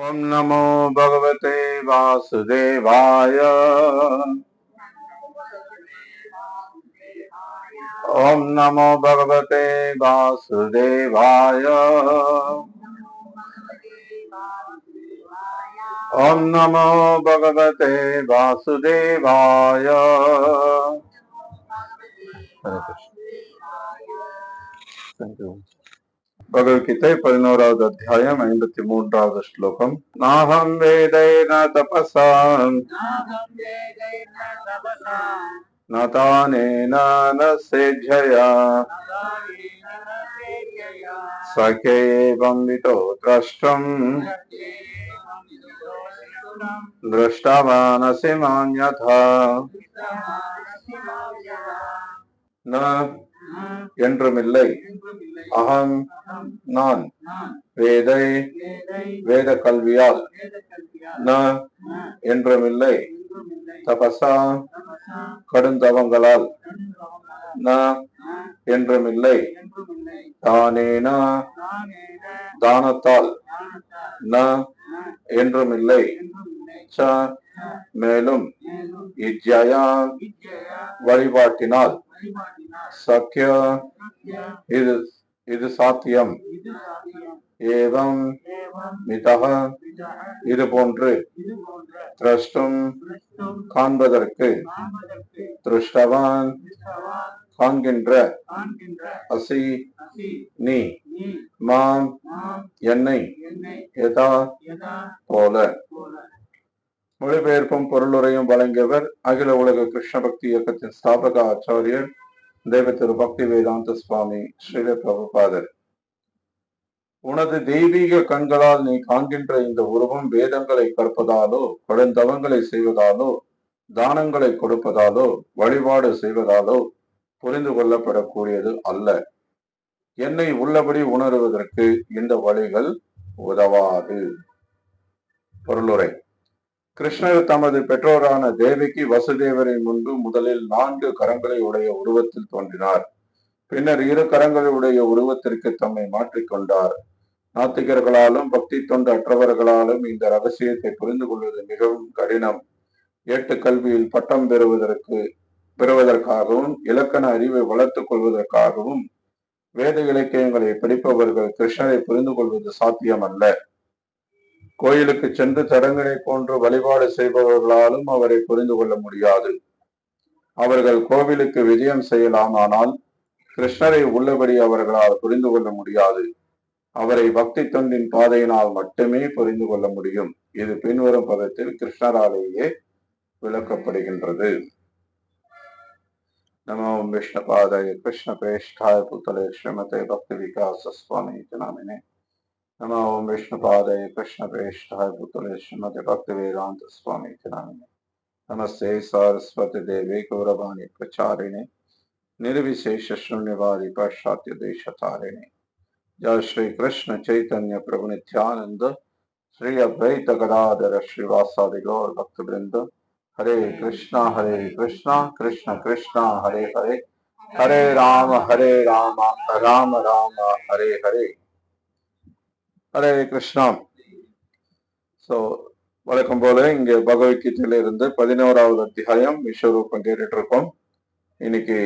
ओम नमो भगवते वासुदेवाय। ओम नमो भगवते वासुदेवाय। ओम नमो भगवते वासुदेवाय। हरे कृष्ण। Thank you. भगवद्गीता 11வது அத்தியாயம் 53வது ஸ்லோகம். நாஹம் வேதைன தபசா நதானேன ந சேஜ்யயா சகேவம் விதோ த்ரஷ்டம் திருஷ்டவானசி மான்யதா. ந என்றுமில்லை, அகம் நான், வேதை வேத கல்வியால், ந என்றுமில்லை, தபசா கடுந்தவங்களால், ந என்றுமில்லை, தானேன தானத்தால், ந என்றுமில்லை, ச மேலும், இஜ்ஜயா வழிபாட்டினால், சக்கிய இது சாத்தியம், ஏவம் மிதக இது போன்று, திரஷ்டும் காண்பதற்கு, திருஷ்டவான் காண்கின்ற, அசி நீ, மாம் என்னை, யதா போல. மொழிபெயர்ப்பும் பொருளுரையும் வழங்கியவர் அகில உலக கிருஷ்ண பக்தி இயக்கத்தின் ஸ்தாபக ஆச்சாரியர் தேவ திரு பக்தி வேதாந்த சுவாமி ஸ்ரீல பிரபுபாதர். உனது தெய்வீக கண்களால் நீ காண்கின்ற இந்த உருவம் வேதங்களை கற்பதாலோ, கடுந்தவங்களை செய்வதாலோ, தானங்களை கொடுப்பதாலோ, வழிபாடு செய்வதாலோ புரிந்து கொள்ளப்படக்கூடியது அல்ல. என்னை உள்ளபடி உணருவதற்கு இந்த வழிகள் உதவாது. பொருளுரை. கிருஷ்ணர் தமது பெற்றோரான தேவகி வசுதேவரின் முன்பு முதலில் 4 கரங்களை உடைய உருவத்தில் தோன்றினார். பின்னர் 2 கரங்களை உடைய உருவத்திற்கு தம்மை மாற்றிக்கொண்டார். நாத்திகர்களாலும் பக்தி தொண்டு அற்றவர்களாலும் இந்த ரகசியத்தை புரிந்து கொள்வது மிகவும் கடினம். 8 கல்வியில் பட்டம் பெறுவதற்காகவும் இலக்கண அறிவை வளர்த்துக் கொள்வதற்காகவும் வேத இலக்கியங்களை படிப்பவர்கள் கிருஷ்ணரை புரிந்து கொள்வது சாத்தியமல்ல. கோயிலுக்கு சென்று தடங்களை போன்று வழிபாடு செய்பவர்களாலும் அவரை புரிந்து கொள்ள முடியாது. அவர்கள் கோவிலுக்கு விஜயம் செய்யலாம், ஆனால் கிருஷ்ணரை உள்ளபடி அவர்களால் புரிந்து கொள்ள முடியாது. அவரை பக்தி தொண்டின் பாதையினால் மட்டுமே புரிந்து கொள்ள முடியும். இது பின்வரும் பதத்தில் கிருஷ்ணராலேயே விளக்கப்படுகின்றது. நமோ விஷ்ணுபாதாய கிருஷ்ண பிரேஷ்டாய புத்தலே ஸ்ரீமதே பக்தி விகாச சுவாமி நாமினே. नमो विष्णुपादाय कृष्ण प्रेष्ठाय पुतले श्रीमते भक्ति वेदांत स्वामी नामिने. नमस्ते सरस्वती देवी गौरवाणी प्रचारिणे निर्विशेष शून्यवादी पाश्चात्य देशतारिणे. जय श्री कृष्ण चैतन्य प्रभु नित्यानंद श्री अद्वैत गदाधर श्रीवासादि गौर भक्त वृंद. हरे कृष्णा कृष्ण कृष्ण हरे हरे, हरे राम राम राम हरे हरे. ஹரே கிருஷ்ணா. ஸோ வழக்கம் போல இங்க பகவத்கீதையில இருந்து 11வது அத்தியாயம் விஸ்வரூபம் கேட்டுட்டு இருக்கோம். இன்னைக்கு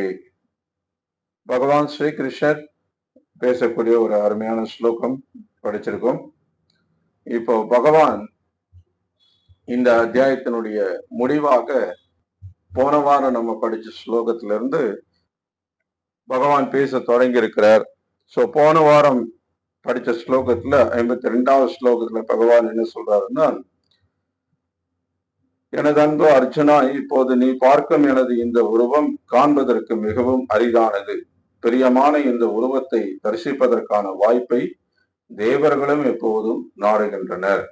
பகவான் ஸ்ரீ கிருஷ்ணர் பேசக்கூடிய ஒரு அருமையான ஸ்லோகம் படிச்சிருக்கோம். இப்போ பகவான் இந்த அத்தியாயத்தினுடைய முடிவாக போன வாரம் நம்ம படிச்ச ஸ்லோகத்திலிருந்து பகவான் பேச தொடங்கி இருக்கிறார். ஸோ போன வாரம் படிச்ச ஸ்லோகத்துல 52வது ஸ்லோகத்துல பகவான் என்ன சொல்றாருன்னா, எனது அன்பு அர்ஜுனா, இப்போது நீ பார்க்கும் எனது இந்த உருவம் காண்பதற்கு மிகவும் அரிதானது. பிரியமான இந்த உருவத்தை தரிசிப்பதற்கான வாய்ப்பை தேவர்களும் எப்போதும் நாடுகின்றனர்.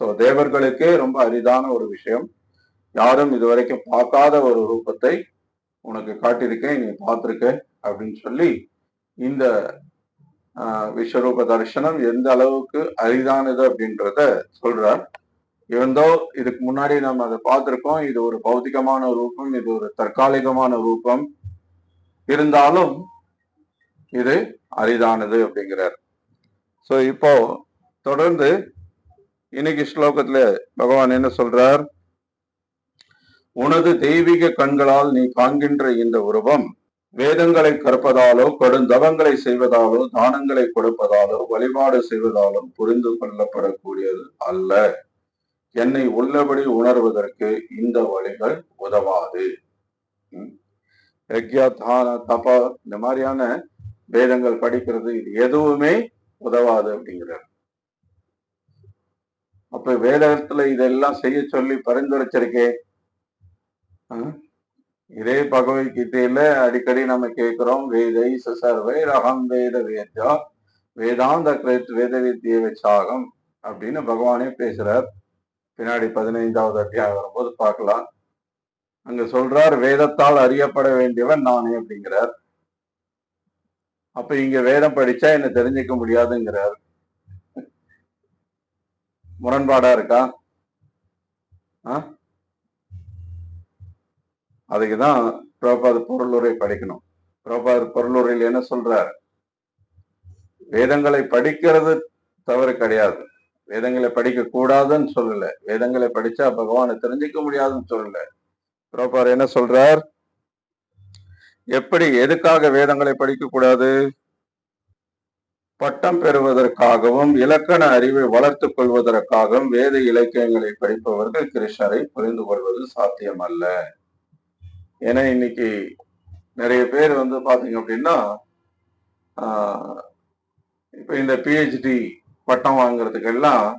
சோ தேவர்களுக்கே ரொம்ப அரிதான ஒரு விஷயம். யாரும் இதுவரைக்கும் பார்க்காத ஒரு ரூபத்தை உனக்கு காட்டியிருக்கேன், நீ பார்த்திருக்க அப்படின்னு சொல்லி இந்த விஸ்வரூப தரிசனம் எந்த அளவுக்கு அரிதானது அப்படின்றத சொல்றார். இருந்தோ இதுக்கு முன்னாடி நம்ம அதை பார்த்திருக்கோம். இது ஒரு பௌத்திகமான ரூபம், இது ஒரு தற்காலிகமான ரூபம், இருந்தாலும் இது அரிதானது அப்படிங்கிறார். சோ இப்போ தொடர்ந்து இன்னைக்கு ஸ்லோகத்துல பகவான் என்ன சொல்றார்? உனது தெய்வீக கண்களால் நீ காண்கின்ற இந்த உருவம் வேதங்களை கற்பதாலோ கடுந்தவங்களை செய்வதாலோ தானங்களை கொடுப்பதாலோ வழிபாடு செய்வதாலோ புரிந்து கொள்ளப்படக்கூடியது அல்ல. என்னை உள்ளபடி உணர்வதற்கு இந்த வழிகள் உதவாது. யக்யா தான தபா இந்த மாதிரியான வேதங்கள் படிக்கிறது இது எதுவுமே உதவாது அப்படிங்கிறார். அப்ப வேதத்துல இதெல்லாம் செய்ய சொல்லி பரிந்துரைச்சிருக்கே. இதே பகவத்கீதையில அடிக்கடி நம்ம கேட்கிறோம், வேதை சர்வே ரகம் வேத வேத்யா வேதாந்த கிருத் வேத வித்திய வச்சாகம் அப்படின்னு பகவானே பேசுறார். பின்னாடி 15வது அத்தியாயம் வரும்போது பார்க்கலாம். அங்க சொல்றார், வேதத்தால் அறியப்பட வேண்டியவன் நானே அப்படிங்கிறார். அப்ப இங்க வேதம் படிச்சா என்ன தெரிஞ்சுக்க முடியாதுங்கிறார். முரண்பாடா இருக்கா? அதுக்குதான் பிரபாத பொருளுரை படிக்கணும். பிரபாத பொருளுரையில் என்ன சொல்றார்? வேதங்களை படிக்கிறது தவறு கிடையாது, வேதங்களை படிக்க கூடாதுன்னு சொல்லல, வேதங்களை படிச்சா பகவானை தெரிஞ்சுக்க முடியாதுன்னு சொல்லல. பிரபாதர் என்ன சொல்றார்? எப்படி எதுக்காக வேதங்களை படிக்க கூடாது? பட்டம் பெறுவதற்காகவும் இலக்கண அறிவை வளர்த்துக் கொள்வதற்காகவும் வேத இலக்கியங்களை படிப்பவர்கள் கிருஷ்ணரை புரிந்து கொள்வது சாத்தியம் அல்ல. ஏன்னா இன்னைக்கு நிறைய பேர் பாத்தீங்க அப்படின்னா இப்ப இந்த பிஹெச்டி பட்டம் வாங்குறதுக்கு எல்லாம்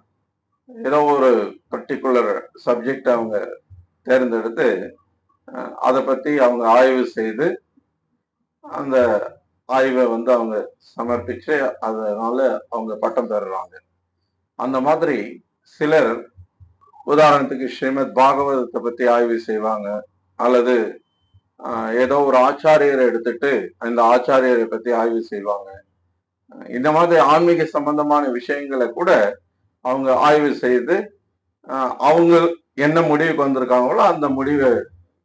ஏதோ ஒரு பர்டிகுலர் சப்ஜெக்ட் அவங்க தேர்ந்தெடுத்து அதை பத்தி அவங்க ஆய்வு செய்து அந்த ஆய்வை அவங்க சமர்ப்பிச்சு அதனால அவங்க பட்டம் பெறுறாங்க. அந்த மாதிரி சிலர் உதாரணத்துக்கு ஸ்ரீமத் பாகவதத்தை பத்தி ஆய்வு செய்வாங்க, அல்லது ஏதோ ஒரு ஆச்சாரியரை எடுத்துட்டு அந்த ஆச்சாரியரை பத்தி ஆய்வு செய்வாங்க. இந்த மாதிரி ஆன்மீக சம்பந்தமான விஷயங்களை கூட அவங்க ஆய்வு செய்து அவங்க என்ன முடிவுக்கு வந்திருக்காங்களோ அந்த முடிவை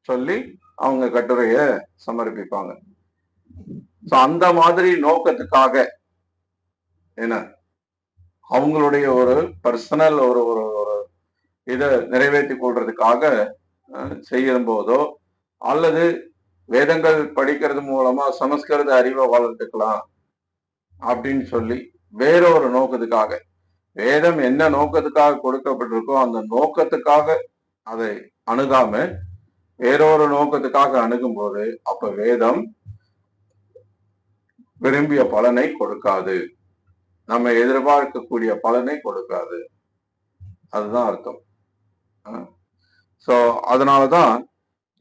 சொல்லி அவங்க கட்டுரைய சமர்ப்பிப்பாங்க. அந்த மாதிரி நோக்கத்துக்காக என்ன அவங்களுடைய ஒரு பர்சனல் ஒரு ஒரு இதை நிறைவேற்றி கொள்றதுக்காக செய்யும் போதோ, அல்லது வேதங்கள் படிக்கிறது மூலமா சமஸ்கிருத அறிவை வளர்த்துக்கலாம் அப்படின்னு சொல்லி வேறொரு நோக்கத்துக்காக, வேதம் என்ன நோக்கத்துக்காக கொடுக்கப்பட்டிருக்கோ அந்த நோக்கத்துக்காக அதை அணுகாம வேறொரு நோக்கத்துக்காக அணுகும் போது அப்ப வேதம் விரும்பிய பலனை கொடுக்காது, நம்ம எதிர்பார்க்கக்கூடிய பலனை கொடுக்காது. அதுதான் அர்த்தம். அதனாலதான்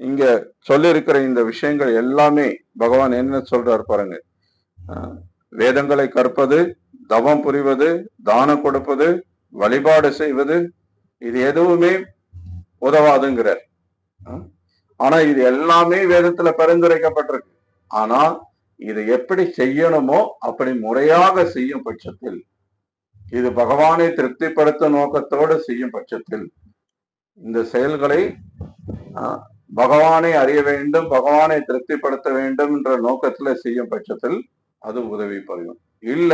இங்க சொல்லி இருக்கிற இந்த விஷயங்கள் எல்லாமே பகவான் என்ன சொல்றார் பாருங்க. வேதங்களை கற்பது, தவம் புரிவது, தானம் கொடுப்பது, வழிபாடு செய்வது, இது எதுவுமே உதவாதுங்கிறார். ஆனா இது எல்லாமே வேதத்துல பரிந்துரைக்கப்பட்டிருக்கு. ஆனா இது எப்படி செய்யணுமோ அப்படி முறையாக செய்யும் பட்சத்தில், இது பகவானை திருப்திப்படுத்தும் நோக்கத்தோடு செய்யும் பட்சத்தில், இந்த செயல்களை பகவானை அறிய வேண்டும், பகவானை திருப்திப்படுத்த வேண்டும் என்ற நோக்கத்துல செய்யும் பட்சத்தில் அது உதவி புரியும். இல்ல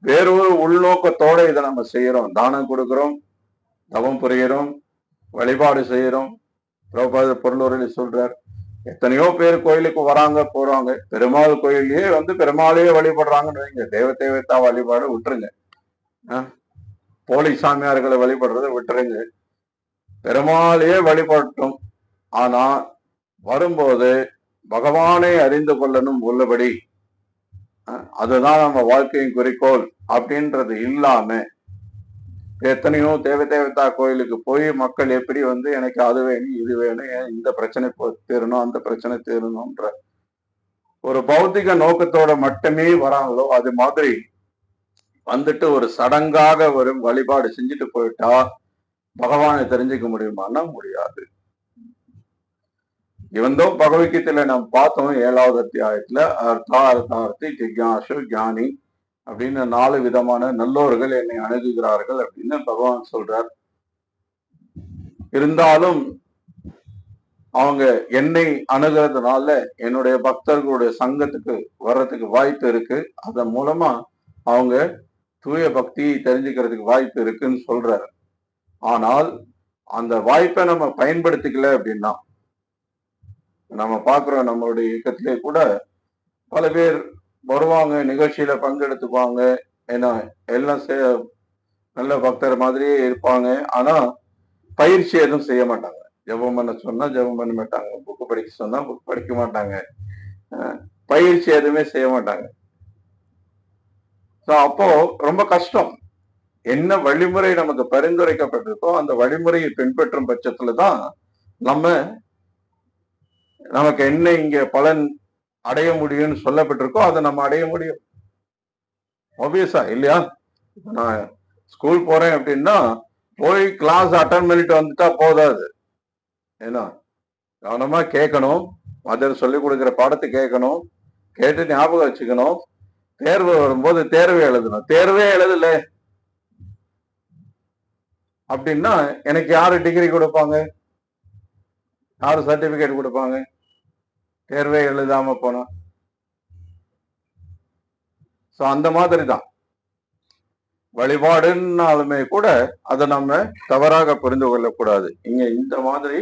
வேறொரு உள்நோக்கத்தோட இதை நம்ம செய்யறோம், தானம் கொடுக்கிறோம், தவம் புரிகிறோம், வழிபாடு செய்யறோம். பிரபாத பொருளுரையில சொல்றார், எத்தனையோ பேர் கோயிலுக்கு வராங்க போறாங்க, பெருமாள் கோயிலையே பெருமாளையே வழிபடுறாங்கன்னு வைங்க, தேவதா வழிபாடு விட்டுருங்க, போலி சாமியார்களை வழிபடுறதை விட்டுருங்க, பெருமாளையே வழிபட்டும். ஆனா வரும்போது பகவானை அறிந்து கொள்ளணும் உள்ளபடி, அதுதான் நம்ம வாழ்க்கையின் குறிக்கோள் அப்படின்றது இல்லாம எத்தனையோ தேவதா கோயிலுக்கு போய் மக்கள் எப்படி எனக்கு அது வேணும் இது வேணும், இந்த பிரச்சனை தீரணும் அந்த பிரச்சனை தீரணும்ன்ற ஒரு பௌத்திக நோக்கத்தோட மட்டுமே வராங்களோ, அது மாதிரி ஒரு சடங்காக ஒரு வழிபாடு செஞ்சுட்டு போயிட்டா பகவானை தெரிஞ்சுக்க முடியுமான்னா முடியாது. இவந்தோ பகவத்கீதையில நாம் பார்த்தோம் 7வது அத்தியாயத்துல அர்த்தார்த்தி ஜிக்யாசு ஞானி அப்படின்னு 4 விதமான நல்லோர்கள் என்னை அணுகுகிறார்கள் அப்படின்னு பகவான் சொல்றார். இருந்தாலும் அவங்க என்னை அணுகிறதுனால என்னுடைய பக்தர்களுடைய சங்கத்துக்கு வர்றதுக்கு வாய்ப்பு இருக்கு. அதன் மூலமா அவங்க தூய பக்தியை தெரிஞ்சுக்கிறதுக்கு வாய்ப்பு இருக்குன்னு சொல்றாரு. ஆனால் அந்த வாய்ப்பை நம்ம பயன்படுத்திக்கல அப்படின்னா, நம்ம பார்க்கிறோம் நம்மளுடைய இயக்கத்திலே கூட பல பேர் வருவாங்க, நிகழ்ச்சியில பங்கெடுத்துக்குவாங்க. ஏன்னா எல்லாம் நல்ல பக்தர் மாதிரியே இருப்பாங்க. ஆனா பயிற்சி எதுவும் செய்ய மாட்டாங்க. ஜெபம் பண்ண சொன்னா ஜெபம் பண்ண மாட்டாங்க. புக்கு படிக்க சொன்னா புக் படிக்க மாட்டாங்க. பயிற்சி எதுவுமே செய்ய மாட்டாங்க. அப்போ ரொம்ப கஷ்டம். என்ன வழிமுறை நமக்கு பரிந்துரைக்கப்பட்டிருக்கோ அந்த வழிமுறையை பின்பற்றும் பட்சத்துல தான் நமக்கு என்ன இங்க பலன் அடைய முடியும்னு சொல்லப்பட்டிருக்கோ அதை நம்ம அடைய முடியும். ஆப்வியஸா இல்லையா? நான் ஸ்கூல் போறேன் அப்படின்னா போய் கிளாஸ் அட்டன் பண்ணிட்டு வந்துட்டா போதாது. ஏன்னா கவனமா கேட்கணும், மதர் சொல்லி கொடுக்குற பாடத்தை கேட்கணும், கேட்டு ஞாபகம் வச்சுக்கணும். தேர்வு வரும்போது தேர்வு எழுதணும். தேர்வே எழுதல அப்படின்னா எனக்கு யாரு டிகிரி கொடுப்பாங்க, யாரு சர்டிபிகேட் கொடுப்பாங்க? தேர்வே எழுதாம போனா. அந்த மாதிரி தான் வழிபாடுன்னாலுமே கூட அதை நம்ம தவறாக புரிந்து கொள்ளக்கூடாது. இங்க இந்த மாதிரி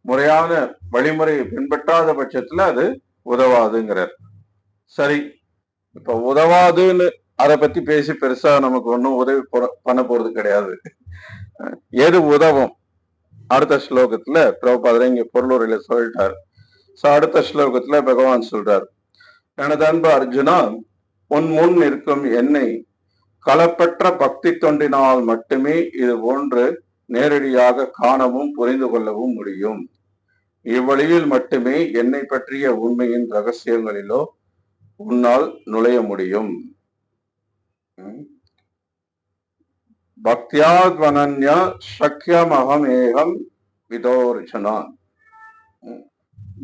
முறையான வழிமுறையை பின்பற்றாத பட்சத்துல அது உதவாதுங்கிறார். சரி, இப்ப உதவாதுன்னு அதை பத்தி பேசி பெருசா நமக்கு ஒன்றும் உதவி பண்ண போறது கிடையாது. எது உதவும் அடுத்த ஸ்லோகத்துல பிரபுபாதர் இங்க பொருளுரையில சொல்லிட்டார். அடுத்த ஸ்லோகத்துல பகவான் சொல்றார், எனது அன்பு அர்ஜுனா, உன் முன் இருக்கும் என்னை களப்பற்ற பக்தி தொண்டினால் மட்டுமே இது போன்று நேரடியாக காணவும் புரிந்து கொள்ளவும் முடியும். இவ்வழியில் மட்டுமே என்னை பற்றிய உண்மையின் ரகசியங்களிலோ உன்னால் நுழைய முடியும். பக்தியாத்வனன்ய சக்கியமகமேகம் விதோர்ஜனா.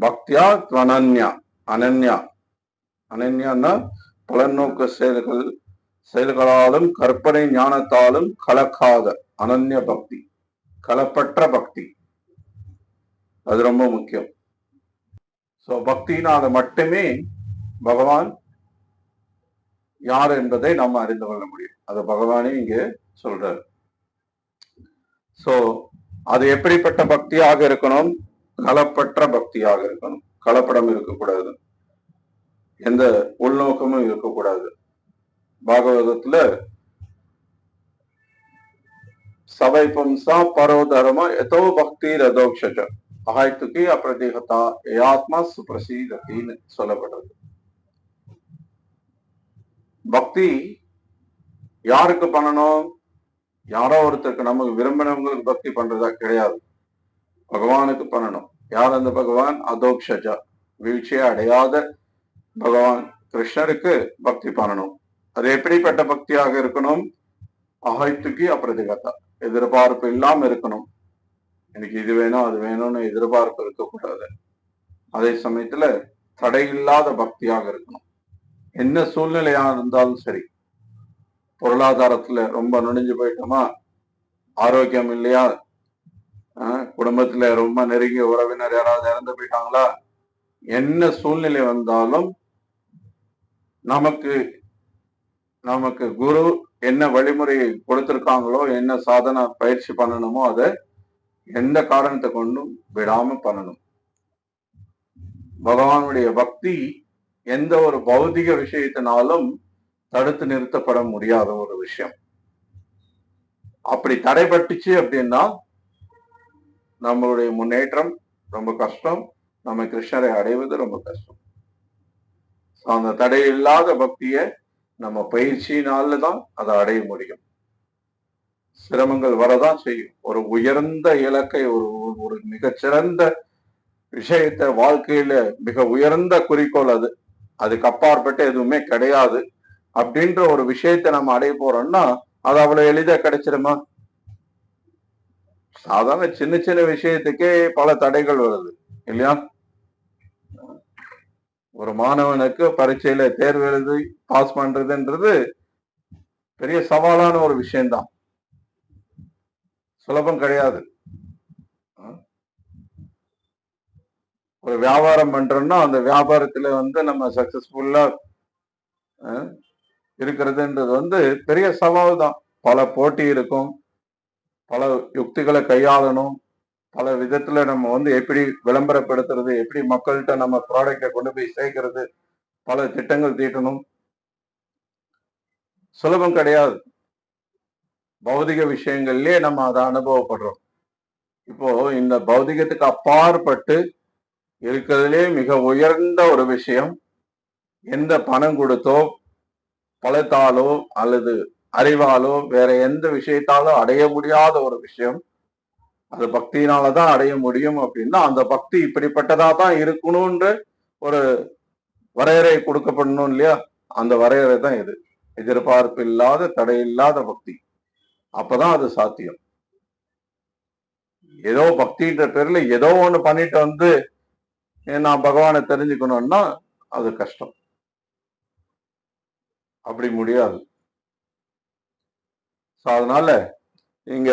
பக்தியாத்வனன்யா, அனன்யா, அனன்யான்னா பலநோக்கு செயல்களாலும் கற்பனை ஞானத்தாலும் கலக்காத அனன்ய பக்தி, கலப்பற்ற பக்தி, அது ரொம்ப முக்கியம். பக்தியினால மட்டுமே பகவான் யார் என்பதை நாம் அறிந்து கொள்ள முடியும். அது பகவானே இங்கே சொல்றாரு. அது எப்படிப்பட்ட பக்தியாக இருக்கணும்? கலப்பற்ற பக்தியாக இருக்கணும். கலப்படம் இருக்கக்கூடாது, எந்த உள்நோக்கமும் இருக்கக்கூடாது. பாகவதத்துல சபை பும்சா பரோதர்ம எதோ பக்தி ரதோக்ஷஜ ஆய்த்துக்கு அப்பிரதிகதா ஆத்மா சுப்ரசீதத்தின்னு சொல்லப்படுறது. பக்தி யாருக்கு பண்ணணும்? யாரோ ஒருத்தருக்கு, நமக்கு விரும்பினவங்களுக்கு பக்தி பண்றதா கிடையாது, பகவானுக்கு பண்ணணும். யார் அந்த பகவான்? அதோக்ஷஜா, வீழ்ச்சியை அடையாத பகவான் கிருஷ்ணருக்கு பக்தி பண்ணணும். அது எப்படிப்பட்ட பக்தியாக இருக்கணும்? அஹைத்துக்கு அப்பிரதிகதா, எதிர்பார்ப்பு இல்லாம இருக்கணும். எனக்கு இது வேணும் அது வேணும்னு எதிர்பார்ப்பு இருக்கக்கூடாது. அதே சமயத்துல தடையில்லாத பக்தியாக இருக்கணும். என்ன சூழ்நிலையா இருந்தாலும் சரி, பொருளாதாரத்துல ரொம்ப நுழைஞ்சு போயிட்டோமா, ஆரோக்கியம் இல்லையா, குடும்பத்துல ரொம்ப நெருங்கிய உறவினர் யாராவது இறந்து போயிட்டாங்களா, என்ன சூழ்நிலை வந்தாலும் நமக்கு குரு என்ன வழிமுறையை கொடுத்திருக்காங்களோ, என்ன சாதனை பயிற்சி பண்ணணுமோ அதை எந்த காரணத்தை கொண்டும் விடாம பண்ணணும். பகவானுடைய பக்தி எந்த ஒரு பௌதிக விஷயத்தினாலும் தடுத்து நிறுத்தப்பட முடியாத ஒரு விஷயம். அப்படி தடைபட்டுச்சு அப்படின்னா நம்மளுடைய முன்னேற்றம் ரொம்ப கஷ்டம், நம்ம கிருஷ்ணரை அடைவது ரொம்ப கஷ்டம். அந்த தடையில்லாத பக்திய நம்ம பயிற்சியினால்தான் அதை அடைய முடியும். சிரமங்கள் வரதான் செய்யும். ஒரு உயர்ந்த இலக்கை, ஒரு மிகச்சிறந்த விஷயத்த, வாழ்க்கையில மிக உயர்ந்த குறிக்கோள், அதுக்கு அப்பாற்பட்டு எதுவுமே கிடையாது அப்படின்ற ஒரு விஷயத்த நம்ம அடைய போறோம்னா அது அவ்வளவு எளிதா கிடைச்சிருமா? சாதாரண சின்ன சின்ன விஷயத்துக்கே பல தடைகள் வருது இல்லையா? ஒரு மாணவனுக்கு பரீட்சையில தேர்வு எழுதி பாஸ் பண்றதுன்றது பெரிய சவாலான ஒரு விஷயம்தான், சுலபம் கிடையாது. ஒரு வியாபாரம் பண்றோம்னா அந்த வியாபாரத்துல நம்ம சக்சஸ்ஃபுல்லா இருக்கிறதுன்றது வந்து பெரிய சவால் தான். பல போட்டி இருக்கும், பல யுக்திகளை கையாளணும், பல விதத்துல நம்ம வந்து எப்படி விளம்பரப்படுத்துறது, எப்படி மக்கள்கிட்ட நம்ம ப்ராடக்டை கொண்டு போய் சேர்க்கறது, பல திட்டங்கள் தீட்டணும். சுலபம் கிடையாது. பௌதிக விஷயங்கள்லயே நம்ம அதை அனுபவப்படுறோம். இப்போ இந்த பௌதிகத்துக்கு அப்பாற்பட்டு இருக்கிறதுலே மிக உயர்ந்த ஒரு விஷயம், எந்த பணம் கொடுத்தோ பலத்தாலோ அல்லது அறிவாலோ வேற எந்த விஷயத்தாலோ அடைய முடியாத ஒரு விஷயம், அது பக்தியினாலதான் அடைய முடியும். அப்படின்னா அந்த பக்தி இப்படிப்பட்டதா தான் இருக்கணும்ன்ற ஒரு வரையறை கொடுக்கப்படணும் இல்லையா? அந்த வரையறை தான் இது. எதிர்பார்ப்பு இல்லாத தடையில்லாத பக்தி. அப்பதான் அது சாத்தியம். ஏதோ பக்தின்ற பேர்ல ஏதோ ஒண்ணு பண்ணிட்டு வந்து நான் பகவானை தெரிஞ்சுக்கணும்னா அது கஷ்டம். அப்படி முடியாது. அதனால இங்க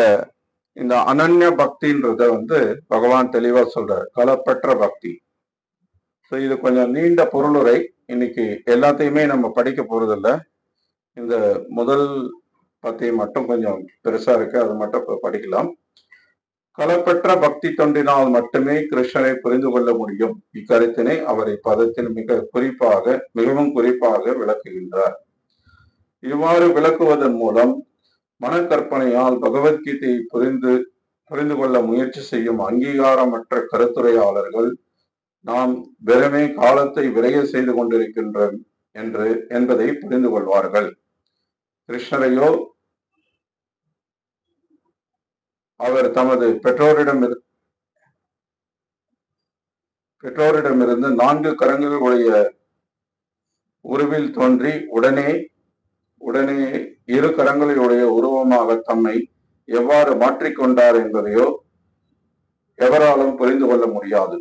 இந்த அனன்ய பக்தின்றத வந்து பகவான் தெளிவா சொல்றாரு, களப்பற்ற பக்தி. இது கொஞ்சம் நீண்ட பொருளுரை. இன்னைக்கு எல்லாத்தையுமே நம்ம படிக்க போறது இல்ல. இந்த முதல் பத்தியை மட்டும் கொஞ்சம் பெருசா இருக்கு, அது மட்டும் படிக்கலாம். களப்பற்ற பக்தி தொண்டினால் மட்டுமே கிருஷ்ணரை புரிந்து கொள்ள முடியும். இக்கருத்தினை அவரை பதத்தில் மிகவும் குறிப்பாக விளக்குகின்றார். இவ்வாறு விளக்குவதன் மூலம் மனக்கற்பனையால் பகவத்கீதையை புரிந்து கொள்ள முயற்சி செய்யும் அங்கீகாரமற்ற கருத்துரையாளர்கள் நாம் வெறுமே காலத்தை விரைய செய்து கொண்டிருக்கின்றோம் என்பதை புரிந்து கொள்வார்கள். கிருஷ்ணரையோ அவர் தமது பெற்றோரிடமிருந்து 4 கரங்களுடைய உருவில் தோன்றி உடனே 2 கரங்களுடைய உருவமாக தம்மை எவ்வாறு மாற்றிக்கொண்டார் என்பதையோ எவராலும் புரிந்து கொள்ள முடியாது.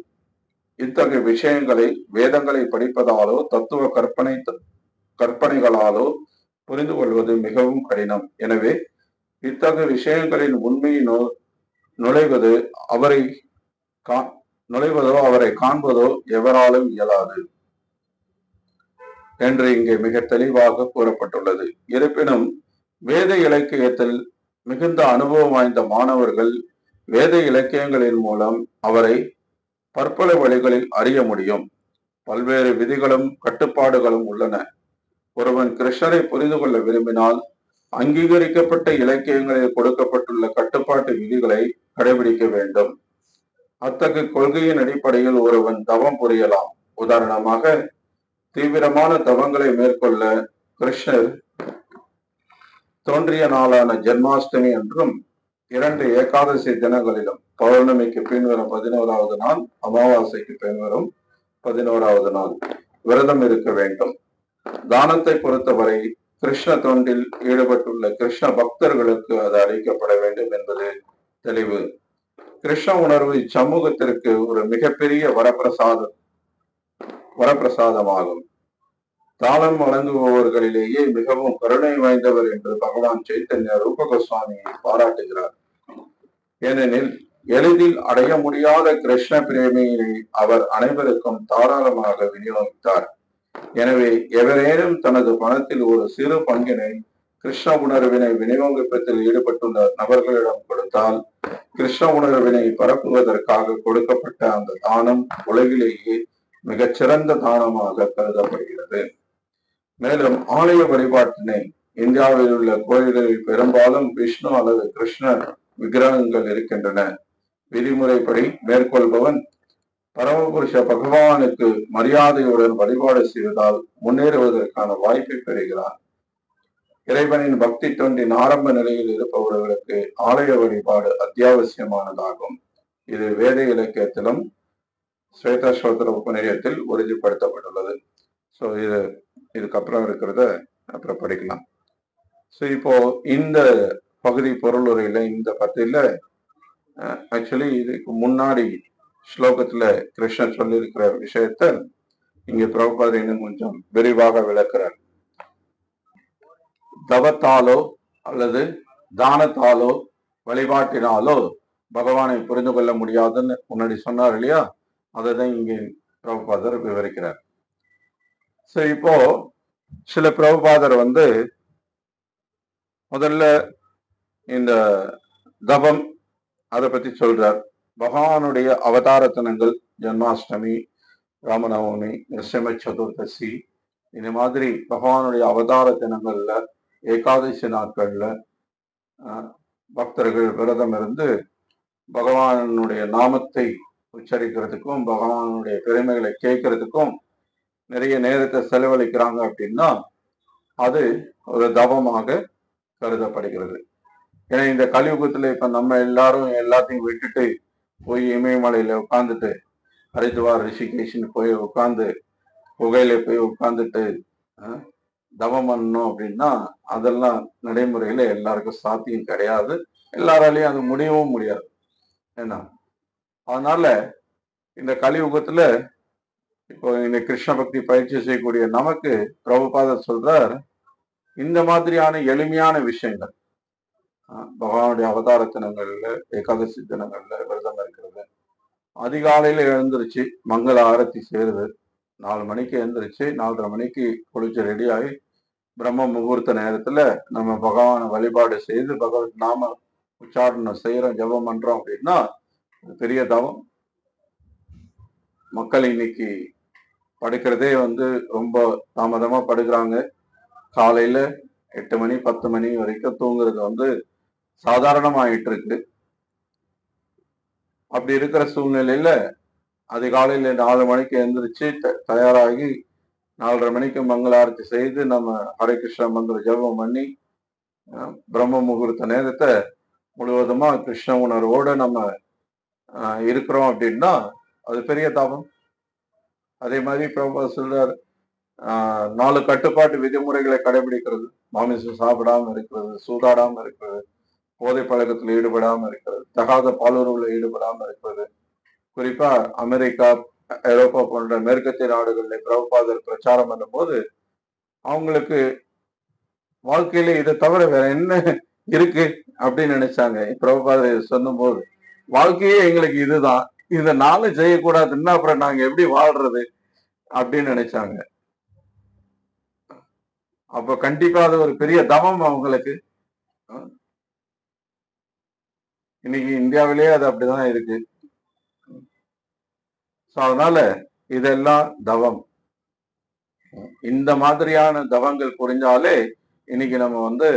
இத்தகைய விஷயங்களை வேதங்களை படிப்பதாலோ தத்துவ கற்பனைகளாலோ புரிந்து கொள்வது மிகவும் கடினம். எனவே இத்தகைய விஷயங்களின் உண்மையை நுழைவதோ அவரை காண்பதோ எவராலும் இயலாது என்று இங்கே மிக தெளிவாக கூறப்பட்டுள்ளது. இருப்பினும் வேத இலக்கியத்தில் மிகுந்த அனுபவம் வாய்ந்த மாணவர்கள் வேத இலக்கியங்களின் மூலம் அவரை பற்பல வழிகளில் அறிய முடியும். பல்வேறு விதிகளும் கட்டுப்பாடுகளும் உள்ளன. ஒருவன் கிருஷ்ணரை புரிந்து கொள்ள விரும்பினால் அங்கீகரிக்கப்பட்ட இலக்கியங்களில் கொடுக்கப்பட்டுள்ள கட்டுப்பாட்டு விதிகளை கடைபிடிக்க வேண்டும். அத்தகைய கொள்கையின் அடிப்படையில் ஒருவன் தவம் புரியலாம். உதாரணமாக, தீவிரமான தவங்களை மேற்கொள்ள கிருஷ்ணர் தோன்றிய நாளான ஜென்மாஷ்டமி என்றும் 2 ஏகாதசி தினங்களிலும் பௌர்ணமிக்கு பின்வரும் 11வது நாள், அமாவாசைக்கு பின்வரும் 11வது நாள் விரதம் இருக்க வேண்டும். தானத்தை பொறுத்தவரை கிருஷ்ண தொண்டில் ஈடுபட்டுள்ள கிருஷ்ண பக்தர்களுக்கு அது அளிக்கப்பட வேண்டும் என்பது தெளிவு. கிருஷ்ண உணர்வு இச்சமூகத்திற்கு ஒரு மிகப்பெரிய வரப்பிரசாதமாகும். தானம் வழங்குபவர்களிலேயே மிகவும் கருணை வாய்ந்தவர் என்று பகவான் சைத்தன்ய ரூப கோஸ்வாமியை பாராட்டுகிறார். ஏனெனில் எளிதில் அடைய முடியாத கிருஷ்ண பிரேமியினை அவர் அனைவருக்கும் தாராளமாக விநியோகித்தார். எனவே எவரேனும் தனது பணத்தில் ஒரு சிறு பங்கினை கிருஷ்ண உணர்வினை விநியோகிப்பதில் ஈடுபட்டுள்ள நபர்களிடம் கொடுத்தால் கிருஷ்ண உணர்வினை பரப்புவதற்காக கொடுக்கப்பட்ட அந்த தானம் உலகிலேயே மிகச்சிறந்த தானமாக கருதப்படுகிறது. மேலும் ஆலய வழிபாட்டினை இந்தியாவில் உள்ள கோயில்களில் பெரும்பாலும் விஷ்ணு அல்லது கிருஷ்ண விக்கிரகங்கள் இருக்கின்றன. விதிமுறைப்படி மேற்கொள்பவன் பரமபுருஷ பகவானுக்கு மரியாதையுடன் வழிபாடு செய்வதால் முன்னேறுவதற்கான வாய்ப்பை பெறுகிறான். இறைவனின் பக்தி தொண்டின் ஆரம்ப நிலையில் இருப்பவர்களுக்கு ஆலய வழிபாடு அத்தியாவசியமானதாகும். இது வேத இலக்கியத்திலும் ஸ்வேதஸ்வத்திர உபநிடத்தில் உறுதிப்படுத்தப்பட்டுள்ளது. இதுக்கப்புறம் இருக்கிறத அப்புறம் படிக்கலாம். இப்போ இந்த பகுதி பொருளுரையில இந்த பத்தியில ஆக்சுவலி இதுக்கு முன்னாடி ஸ்லோகத்துல கிருஷ்ணன் சொல்லியிருக்கிற விஷயத்த இங்க பிரபுபாதர் இன்னும் கொஞ்சம் விரிவாக விளக்குறார். தவத்தாலோ அல்லது தானத்தாலோ வழிபாட்டினாலோ பகவானை புரிந்து கொள்ள முடியாதுன்னு முன்னாடி சொன்னார் இல்லையா? அதை தான் இங்கே பிரபுபாதர் விவரிக்கிறார். இப்போ சில பிரபுபாதர் வந்து முதல்ல இந்த தபம் அதை பத்தி சொல்றார். பகவானுடைய அவதாரத்தனங்கள், ஜன்மாஷ்டமி, ராமநவமி, நிருசிம்ம சதுர்தசி, இந்த மாதிரி பகவானுடைய அவதார தினங்கள்ல, ஏகாதசி நாட்கள்ல பக்தர்கள் விரதம் இருந்து பகவானுடைய நாமத்தை உச்சரிக்கிறதுக்கும் பகவானுடைய பெருமைகளை கேட்கறதுக்கும் நிறைய நேரத்தை செலவழிக்கிறாங்க அப்படின்னா அது ஒரு தவமாக கருதப்படுகிறது. ஏன்னா இந்த கலியுகத்துல இப்ப நம்ம எல்லாரும் எல்லாத்தையும் விட்டுட்டு போய் இமயமலையில உட்காந்துட்டு, ஹரித்வார் ரிஷிகேஷன் போய் உட்காந்து குகையில போய் உட்காந்துட்டு தவம் பண்ணணும் அப்படின்னா அதெல்லாம் நடைமுறையில எல்லாருக்கும் சாத்தியம் கிடையாது. எல்லாராலையும் அது முடியவும் முடியாது. ஏன்னா அதனால இந்த கலியுகத்துல இப்போ இந்த கிருஷ்ண பக்தி பயிற்சி செய்யக்கூடிய நமக்கு பிரபுபாதர் சொல்றார், இந்த மாதிரியான எளிமையான விஷயங்கள், பகவானுடைய அவதார தினங்கள்ல, ஏகாதசி தினங்கள்ல விரதம் இருக்கிறது, அதிகாலையில எழுந்திருச்சு மங்கள ஆரத்தி சேருது, 4 மணிக்கு எழுந்திருச்சு 4:30 மணிக்கு குளிச்சு ரெடி ஆகி பிரம்ம முகூர்த்த நேரத்துல நம்ம பகவானை வழிபாடு செய்து பகவத் நாம உச்சாரணம் செய்யறோம், ஜபம் பண்றோம் அப்படின்னா பெரிய தவம். மக்கள் இன்னைக்கு படுக்கிறதே வந்து ரொம்ப தாமதமா படுக்கிறாங்க. காலையில 8 மணி 10 மணி வரைக்கும் தூங்குறது வந்து சாதாரணமாயிட்டு இருக்கு. அப்படி இருக்கிற சூழ்நிலையில அதிகாலையில 4 மணிக்கு எழுந்திரிச்சு தயாராகி 4:30 மணிக்கு மங்கள ஆரத்தி செய்து நம்ம ஹரே கிருஷ்ண மந்திர ஜபம் பண்ணி பிரம்ம முகூர்த்த நேரத்தை முழுவதுமா கிருஷ்ண உணர்வோட நம்ம இருக்கிறோம் அப்படின்னா அது பெரிய தாபம். அதே மாதிரி பிரபா சொல்றார், 4 கட்டுப்பாட்டு விதிமுறைகளை கடைபிடிக்கிறது, மாமிசம் சாப்பிடாம இருக்கிறது, சூதாடாம இருக்கிறது, போதை பழக்கத்தில் ஈடுபடாம இருக்கிறது, தகாத பாலுறவுல ஈடுபடாம இருக்கிறது. குறிப்பா அமெரிக்கா, ஐரோப்பா போன்ற மேற்கத்திய நாடுகளில் பிரபுபாதர் பிரச்சாரம் பண்ணும் போது அவங்களுக்கு வாழ்க்கையில இதை தவிர வேற என்ன இருக்கு அப்படின்னு நினைச்சாங்க. பிரபுபாதர் சொன்னும் போது வாழ்க்கையே எங்களுக்கு இதுதான், இந்த 4 செய்யக்கூடாதுன்னா அப்புறம் நாங்க எப்படி வாழ்றது அப்படின்னு நினைச்சாங்க. அப்ப கண்டிப்பா அது ஒரு பெரிய தவம் அவங்களுக்கு. இன்னைக்கு இந்தியாவிலேயே அது அப்படிதான் இருக்கு. அதனால இதெல்லாம் தவம். இந்த மாதிரியான தவங்கள் புரிஞ்சாலே இன்னைக்கு நம்ம வந்து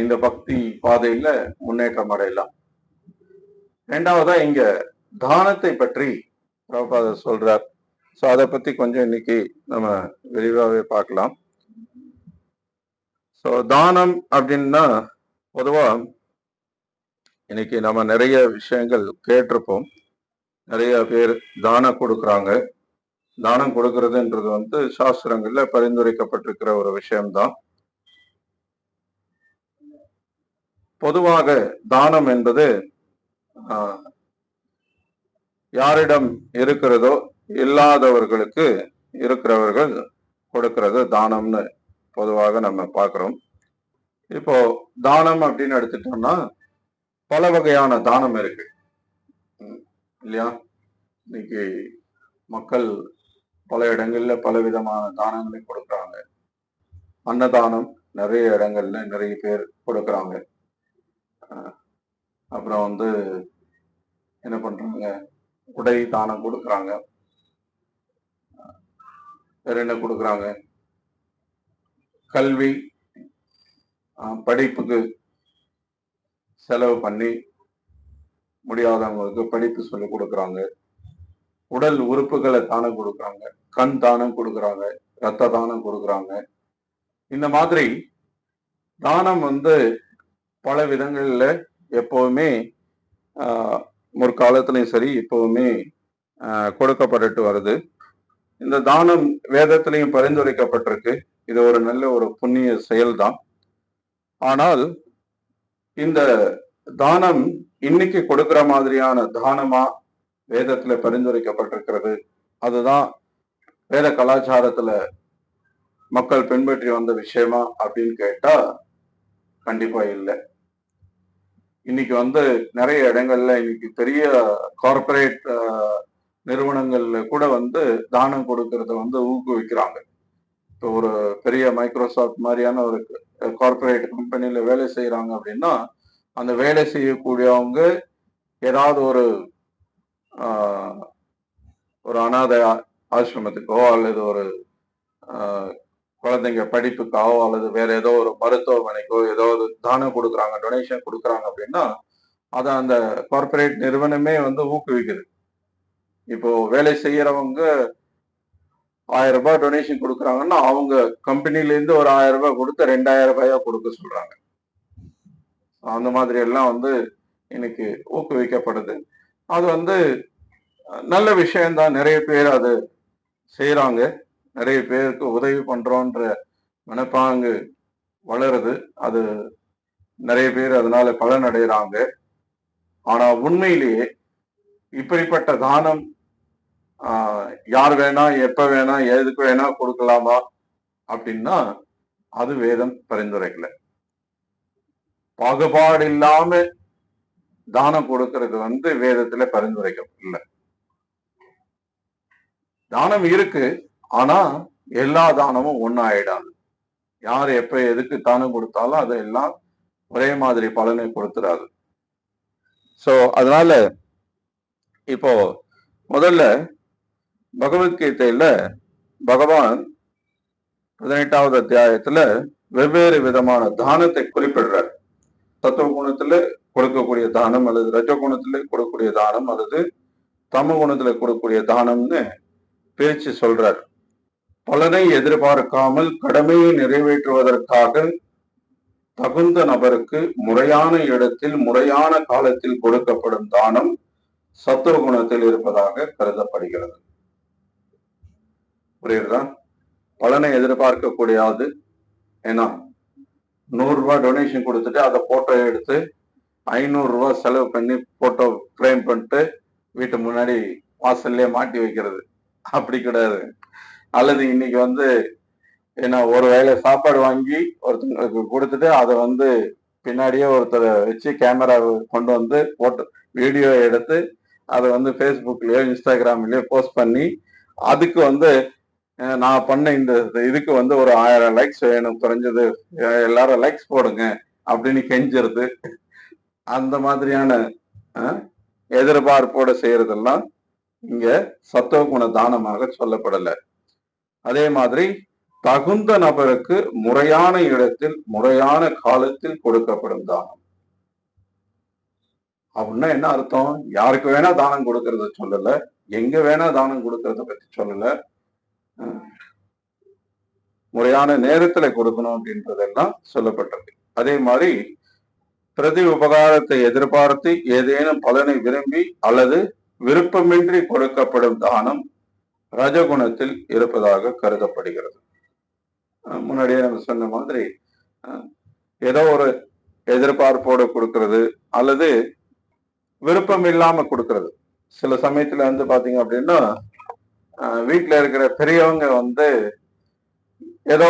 இந்த பக்தி பாதையில முன்னேற்றம் அடையலாம். ரெண்டாவதா இங்க தானத்தை பற்றி பிரபுபாதர் சொல்றார். சோ அதை பத்தி கொஞ்சம் இன்னைக்கு நம்ம விரிவாகவே பார்க்கலாம். ஸோ தானம் அப்படின்னா பொதுவா இன்னைக்கு நம்ம நிறைய விஷயங்கள் கேட்டிருப்போம். நிறைய பேர் தானம் கொடுக்குறாங்க. தானம் கொடுக்கறதுன்றது வந்து சாஸ்திரங்கள்ல பரிந்துரைக்கப்பட்டிருக்கிற ஒரு விஷயம்தான். பொதுவாக தானம் என்பது யாரிடம் இருக்கிறதோ இல்லாதவர்களுக்கு இருக்கிறவர்கள் கொடுக்கிறது தானம்னு பொதுவாக நம்ம பார்க்கிறோம். இப்போ தானம் அப்படின்னு எடுத்துட்டோம்னா பல வகையான தானம் இருக்கு இல்லையா? இன்னைக்கு மக்கள் பல இடங்கள்ல பல விதமான தானங்களை கொடுக்குறாங்க. அன்னதானம் நிறைய இடங்கள்ல நிறைய பேர் கொடுக்குறாங்க. அப்புறம் வந்து என்ன பண்றாங்க, உடை தானம் கொடுக்குறாங்க. வேற என்ன கொடுக்குறாங்க, கல்வி படிப்புக்கு செலவு பண்ணி முடியாதவங்களுக்கு படிப்பு சொல்லி கொடுக்குறாங்க. உடல் உறுப்புகளை தானம் கொடுக்குறாங்க, கண் தானம் கொடுக்குறாங்க, ரத்த தானம் கொடுக்குறாங்க. இந்த மாதிரி தானம் வந்து பல விதங்கள்ல எப்பவுமே முற்காலத்திலையும் சரி இப்பவுமே கொடுக்கப்பட்டு வருது. இந்த தானம் வேதத்திலையும் பரிந்துரைக்கப்பட்டிருக்கு. இது ஒரு நல்ல ஒரு புண்ணிய செயல்தான். ஆனால் இந்த தானம் இன்னைக்கு கொடுக்கிற மாதிரியான தானமா வேதத்துல பரிந்துரைக்கப்பட்டிருக்கிறது, அதுதான் வேத கலாச்சாரத்துல மக்கள் பின்பற்றி வந்த விஷயமா அப்படின்னு கேட்டா கண்டிப்பா இல்லை. இன்னைக்கு வந்து நிறைய இடங்கள்ல இன்னைக்கு பெரிய கார்பரேட் நிறுவனங்கள்ல கூட வந்து தானம் கொடுக்கறத வந்து ஊக்குவிக்கிறாங்க. இப்போ ஒரு பெரிய மைக்ரோசாஃப்ட் மாதிரியான ஒரு கார்பரேட் கம்பெனில வேலை செய்யறாங்க அப்படின்னா, அந்த வேலை செய்யக்கூடியவங்க ஏதாவது ஆஹ், ஒரு அனாதை ஆசிரமத்துக்கோ அல்லது ஒரு ஆஹ், குழந்தைங்க படிப்புக்காகவோ அல்லது வேற ஏதோ ஒரு மருத்துவமனைக்கோ ஏதோ ஒரு தானம் கொடுக்குறாங்க, டொனேஷன் கொடுக்குறாங்க அப்படின்னா, அதை அந்த கார்பரேட் நிறுவனமே ஊக்குவிக்குது. இப்போ வேலை செய்யறவங்க 1000 ரூபாய் டொனேஷன் கொடுக்குறாங்கன்னா, அவங்க கம்பெனில இருந்து ஒரு 1000 ரூபாய் கொடுத்து 2000 ரூபாயா கொடுக்க சொல்றாங்க. அந்த மாதிரி எல்லாம் இன்னைக்கு ஊக்குவிக்கப்படுது. அது நல்ல விஷயம்தான். நிறைய பேர் அது செய்யறாங்க. நிறைய பேருக்கு உதவி பண்றோன்ற மனப்பாங்கு வளருது. அது நிறைய பேர் அதனால பலன் அடைகிறாங்க. ஆனா உண்மையிலேயே இப்படிப்பட்ட தானம் யார் வேணா எப்ப வேணா எதுக்கு வேணா கொடுக்கலாமா அப்படின்னா அது வேதம் பரிந்துரைக்கல. பாகுபாடு இல்லாம தானம் கொடுக்கறது வேதத்துல பரிந்துரைக்கப்படல. தானம் இருக்கு, ஆனா எல்லா தானமும் ஒன்னும் ஆயிடாது. யார் எப்ப எதுக்கு தானம் கொடுத்தாலும் அதெல்லாம் ஒரே மாதிரி பலனை கொடுத்துறாது. சோ அதனால இப்போ முதல்ல பகவத்கீதையில பகவான் 18வது அத்தியாயத்துல வெவ்வேறு விதமான தானத்தை குறிப்பிடுறார். சத்துவ குணத்துல கொடுக்கக்கூடிய தானம் அல்லது ரஜ குணத்துல கொடுக்கக்கூடிய தானம் அல்லது தம குணத்துல கொடுக்கக்கூடிய தானம்னு பிரிச்சு சொல்றார். பலனை எதிர்பார்க்காமல் கடமையை நிறைவேற்றுவதற்காக தகுந்த நபருக்கு முறையான இடத்தில் முறையான காலத்தில் கொடுக்கப்படும் தானம் சத்துவ குணத்தில் இருப்பதாக கருதப்படுகிறது. புரியுதா? பலனை எதிர்பார்க்க கூடியது. ஏன்னா 100 ரூபாய் டொனேஷன் கொடுத்துட்டு அதை போட்டோ எடுத்து 500 ரூபாய் செலவு பண்ணி போட்டோ ஃப்ரேம் பண்ணிட்டு வீட்டு முன்னாடி வாசல்லே மாட்டி வைக்கிறது அப்படி கிடையாது. அல்லது இன்னைக்கு ஏன்னா ஒரு வேளை சாப்பாடு வாங்கி ஒருத்தங்களுக்கு கொடுத்துட்டு அதை பின்னாடியே ஒருத்தரை வச்சு கேமரா கொண்டு போட்டோ வீடியோ எடுத்து அதை ஃபேஸ்புக்லயோ இன்ஸ்டாகிராம்லயோ போஸ்ட் பண்ணி அதுக்கு நான் பண்ண இந்த இதுக்கு ஒரு 1000 லைக்ஸ் வேணும், குறைஞ்சது எல்லாரும் லைக்ஸ் போடுங்க அப்படின்னு கெஞ்சிருது. அந்த மாதிரியான எதிர்பார்ப்போட செய்யறதெல்லாம் இங்க சத்துவ குண தானமாக சொல்லப்படல. அதே மாதிரி தகுந்த நபருக்கு முறையான இடத்தில் முறையான காலத்தில் கொடுக்கப்படும் தானம் அப்படின்னா என்ன அர்த்தம்? யாருக்கு வேணா தானம் கொடுக்கறத சொல்லல, எங்க வேணா தானம் கொடுக்கறத பத்தி சொல்லல, முறையான நேரத்துல கொடுக்கணும் அப்படின்றதெல்லாம் சொல்லப்பட்டிருக்கு. அதே மாதிரி பிரதி உபகாரத்தை எதிர்பார்த்து ஏதேனும் பலனை விரும்பி அல்லது விருப்பமின்றி கொடுக்கப்படும் தானம் ரஜகுணத்தில் இருப்பதாக கருதப்படுகிறது. முன்னாடியே நம்ம சொன்ன மாதிரி ஏதோ ஒரு எதிர்பார்ப்போடு கொடுக்கறது அல்லது விருப்பம் இல்லாம கொடுக்கறது. சில சமயத்துல பாத்தீங்க அப்படின்னா வீட்டுல இருக்கிற பெரியவங்க ஏதோ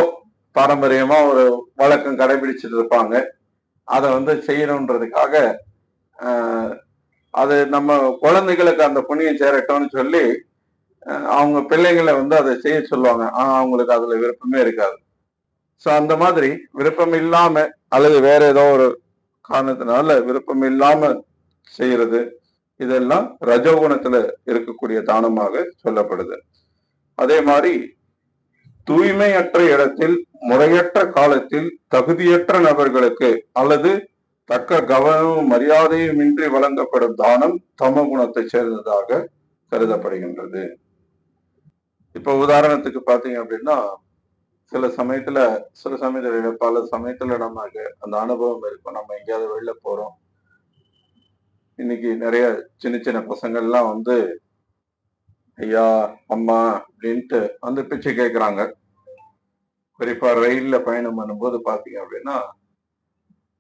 பாரம்பரியமா ஒரு வழக்கம் கடைபிடிச்சிட்டு இருப்பாங்க. அதை செய்யணுன்றதுக்காக அது நம்ம குழந்தைகளுக்கு அந்த புண்ணியம் சேரட்டும்னு சொல்லி அவங்க பிள்ளைங்களை அதை செய்ய சொல்லுவாங்க. அவங்களுக்கு அதுல விருப்பமே இருக்காது. சோ அந்த மாதிரி விருப்பம் இல்லாம அல்லது வேற ஏதோ ஒரு காரணத்தினால விருப்பம் இல்லாம செய்யறது, இதெல்லாம் ரஜோகுணத்துல இருக்கக்கூடிய தானமாக சொல்லப்படுது. அதே மாதிரி தூய்மையற்ற இடத்தில் முறையற்ற காலத்தில் தகுதியற்ற நபர்களுக்கு அல்லது தக்க கவனமும் மரியாதையும் இன்றி வழங்கப்படும் தானம் தம குணத்தை சேர்ந்ததாக கருதப்படுகின்றது. இப்ப உதாரணத்துக்கு பாத்தீங்க அப்படின்னா சில சமயத்துல பல சமயத்துல நமக்கு அந்த அனுபவம் இருக்கும். நம்ம எங்கேயாவது வெளில போறோம், இன்னைக்கு நிறைய சின்ன சின்ன பசங்கள்லாம் ஐயா அம்மா அப்படின்ட்டு பிச்சை கேட்கிறாங்க. குறிப்பா ரயில்ல பயணம் பண்ணும்போது பாத்தீங்க அப்படின்னா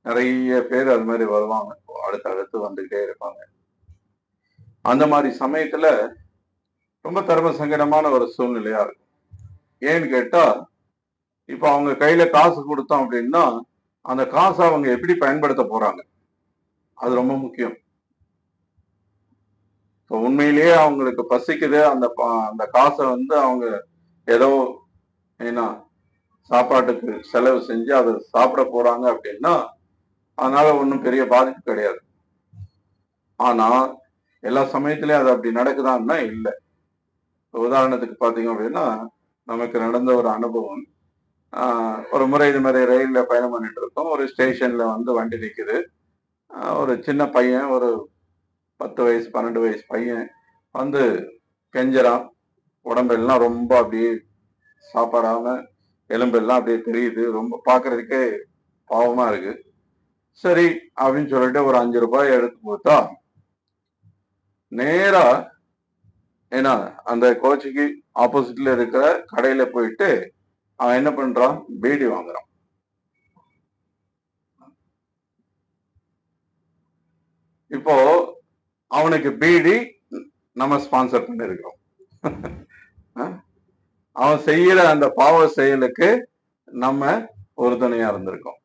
நிறைய பேர் அது மாதிரி வருவாங்க, அடுத்து வந்துகிட்டே இருப்பாங்க. அந்த மாதிரி சமயத்துல ரொம்ப தர்ம சங்கடமான ஒரு சூழ்நிலையா இருக்கும். ஏன்னு கேட்டா இப்ப அவங்க கையில காசு கொடுத்தோம் அப்படின்னா அந்த காசை அவங்க எப்படி பயன்படுத்த போறாங்க, அது ரொம்ப முக்கியம். உண்மையிலேயே அவங்களுக்கு பசிக்குது, அந்த காசை அவங்க ஏதோ ஏன்னா சாப்பாட்டுக்கு செலவு செஞ்சு அதை சாப்பிட போறாங்க அப்படின்னா அதனால ஒன்றும் பெரிய பாதிப்பு கிடையாது. ஆனா எல்லா சமயத்திலயும் அது அப்படி நடக்குதான்னா இல்லை. உதாரணத்துக்கு பாத்தீங்க அப்படின்னா நமக்கு நடந்த ஒரு அனுபவம். ஒரு முறை இது மாதிரி ரயில்ல பயணம் பண்ணிட்டு இருக்கோம். ஒரு ஸ்டேஷன்ல வந்து வண்டி நிக்குது. ஒரு சின்ன பையன், ஒரு 10 வயசு 12 வயசு பையன் வந்து கெஞ்சறான். உடம்பெல்லாம் ரொம்ப அப்படியே சாப்பாடாம எலும்பெல்லாம் அப்படியே தெரியுது. ரொம்ப பாக்குறதுக்கே பாவமா இருக்கு. சரி அப்படின்னு சொல்லிட்டு ஒரு 5 ரூபாய் எடுத்து கொடுத்தா நேரா ஏன்னா அந்த கோச்சிக்கு ஆப்போசிட்ல இருக்கிற கடையில போயிட்டு அவன் என்ன பண்றான், பீடி வாங்குறான். இப்போ அவனுக்கு பீடி நம்ம ஸ்பான்சர் பண்ணிருக்கிறோம். அவன் செய்யற அந்த பாவ செயலுக்கு நம்ம உறுதுணையா இருந்திருக்கோம்.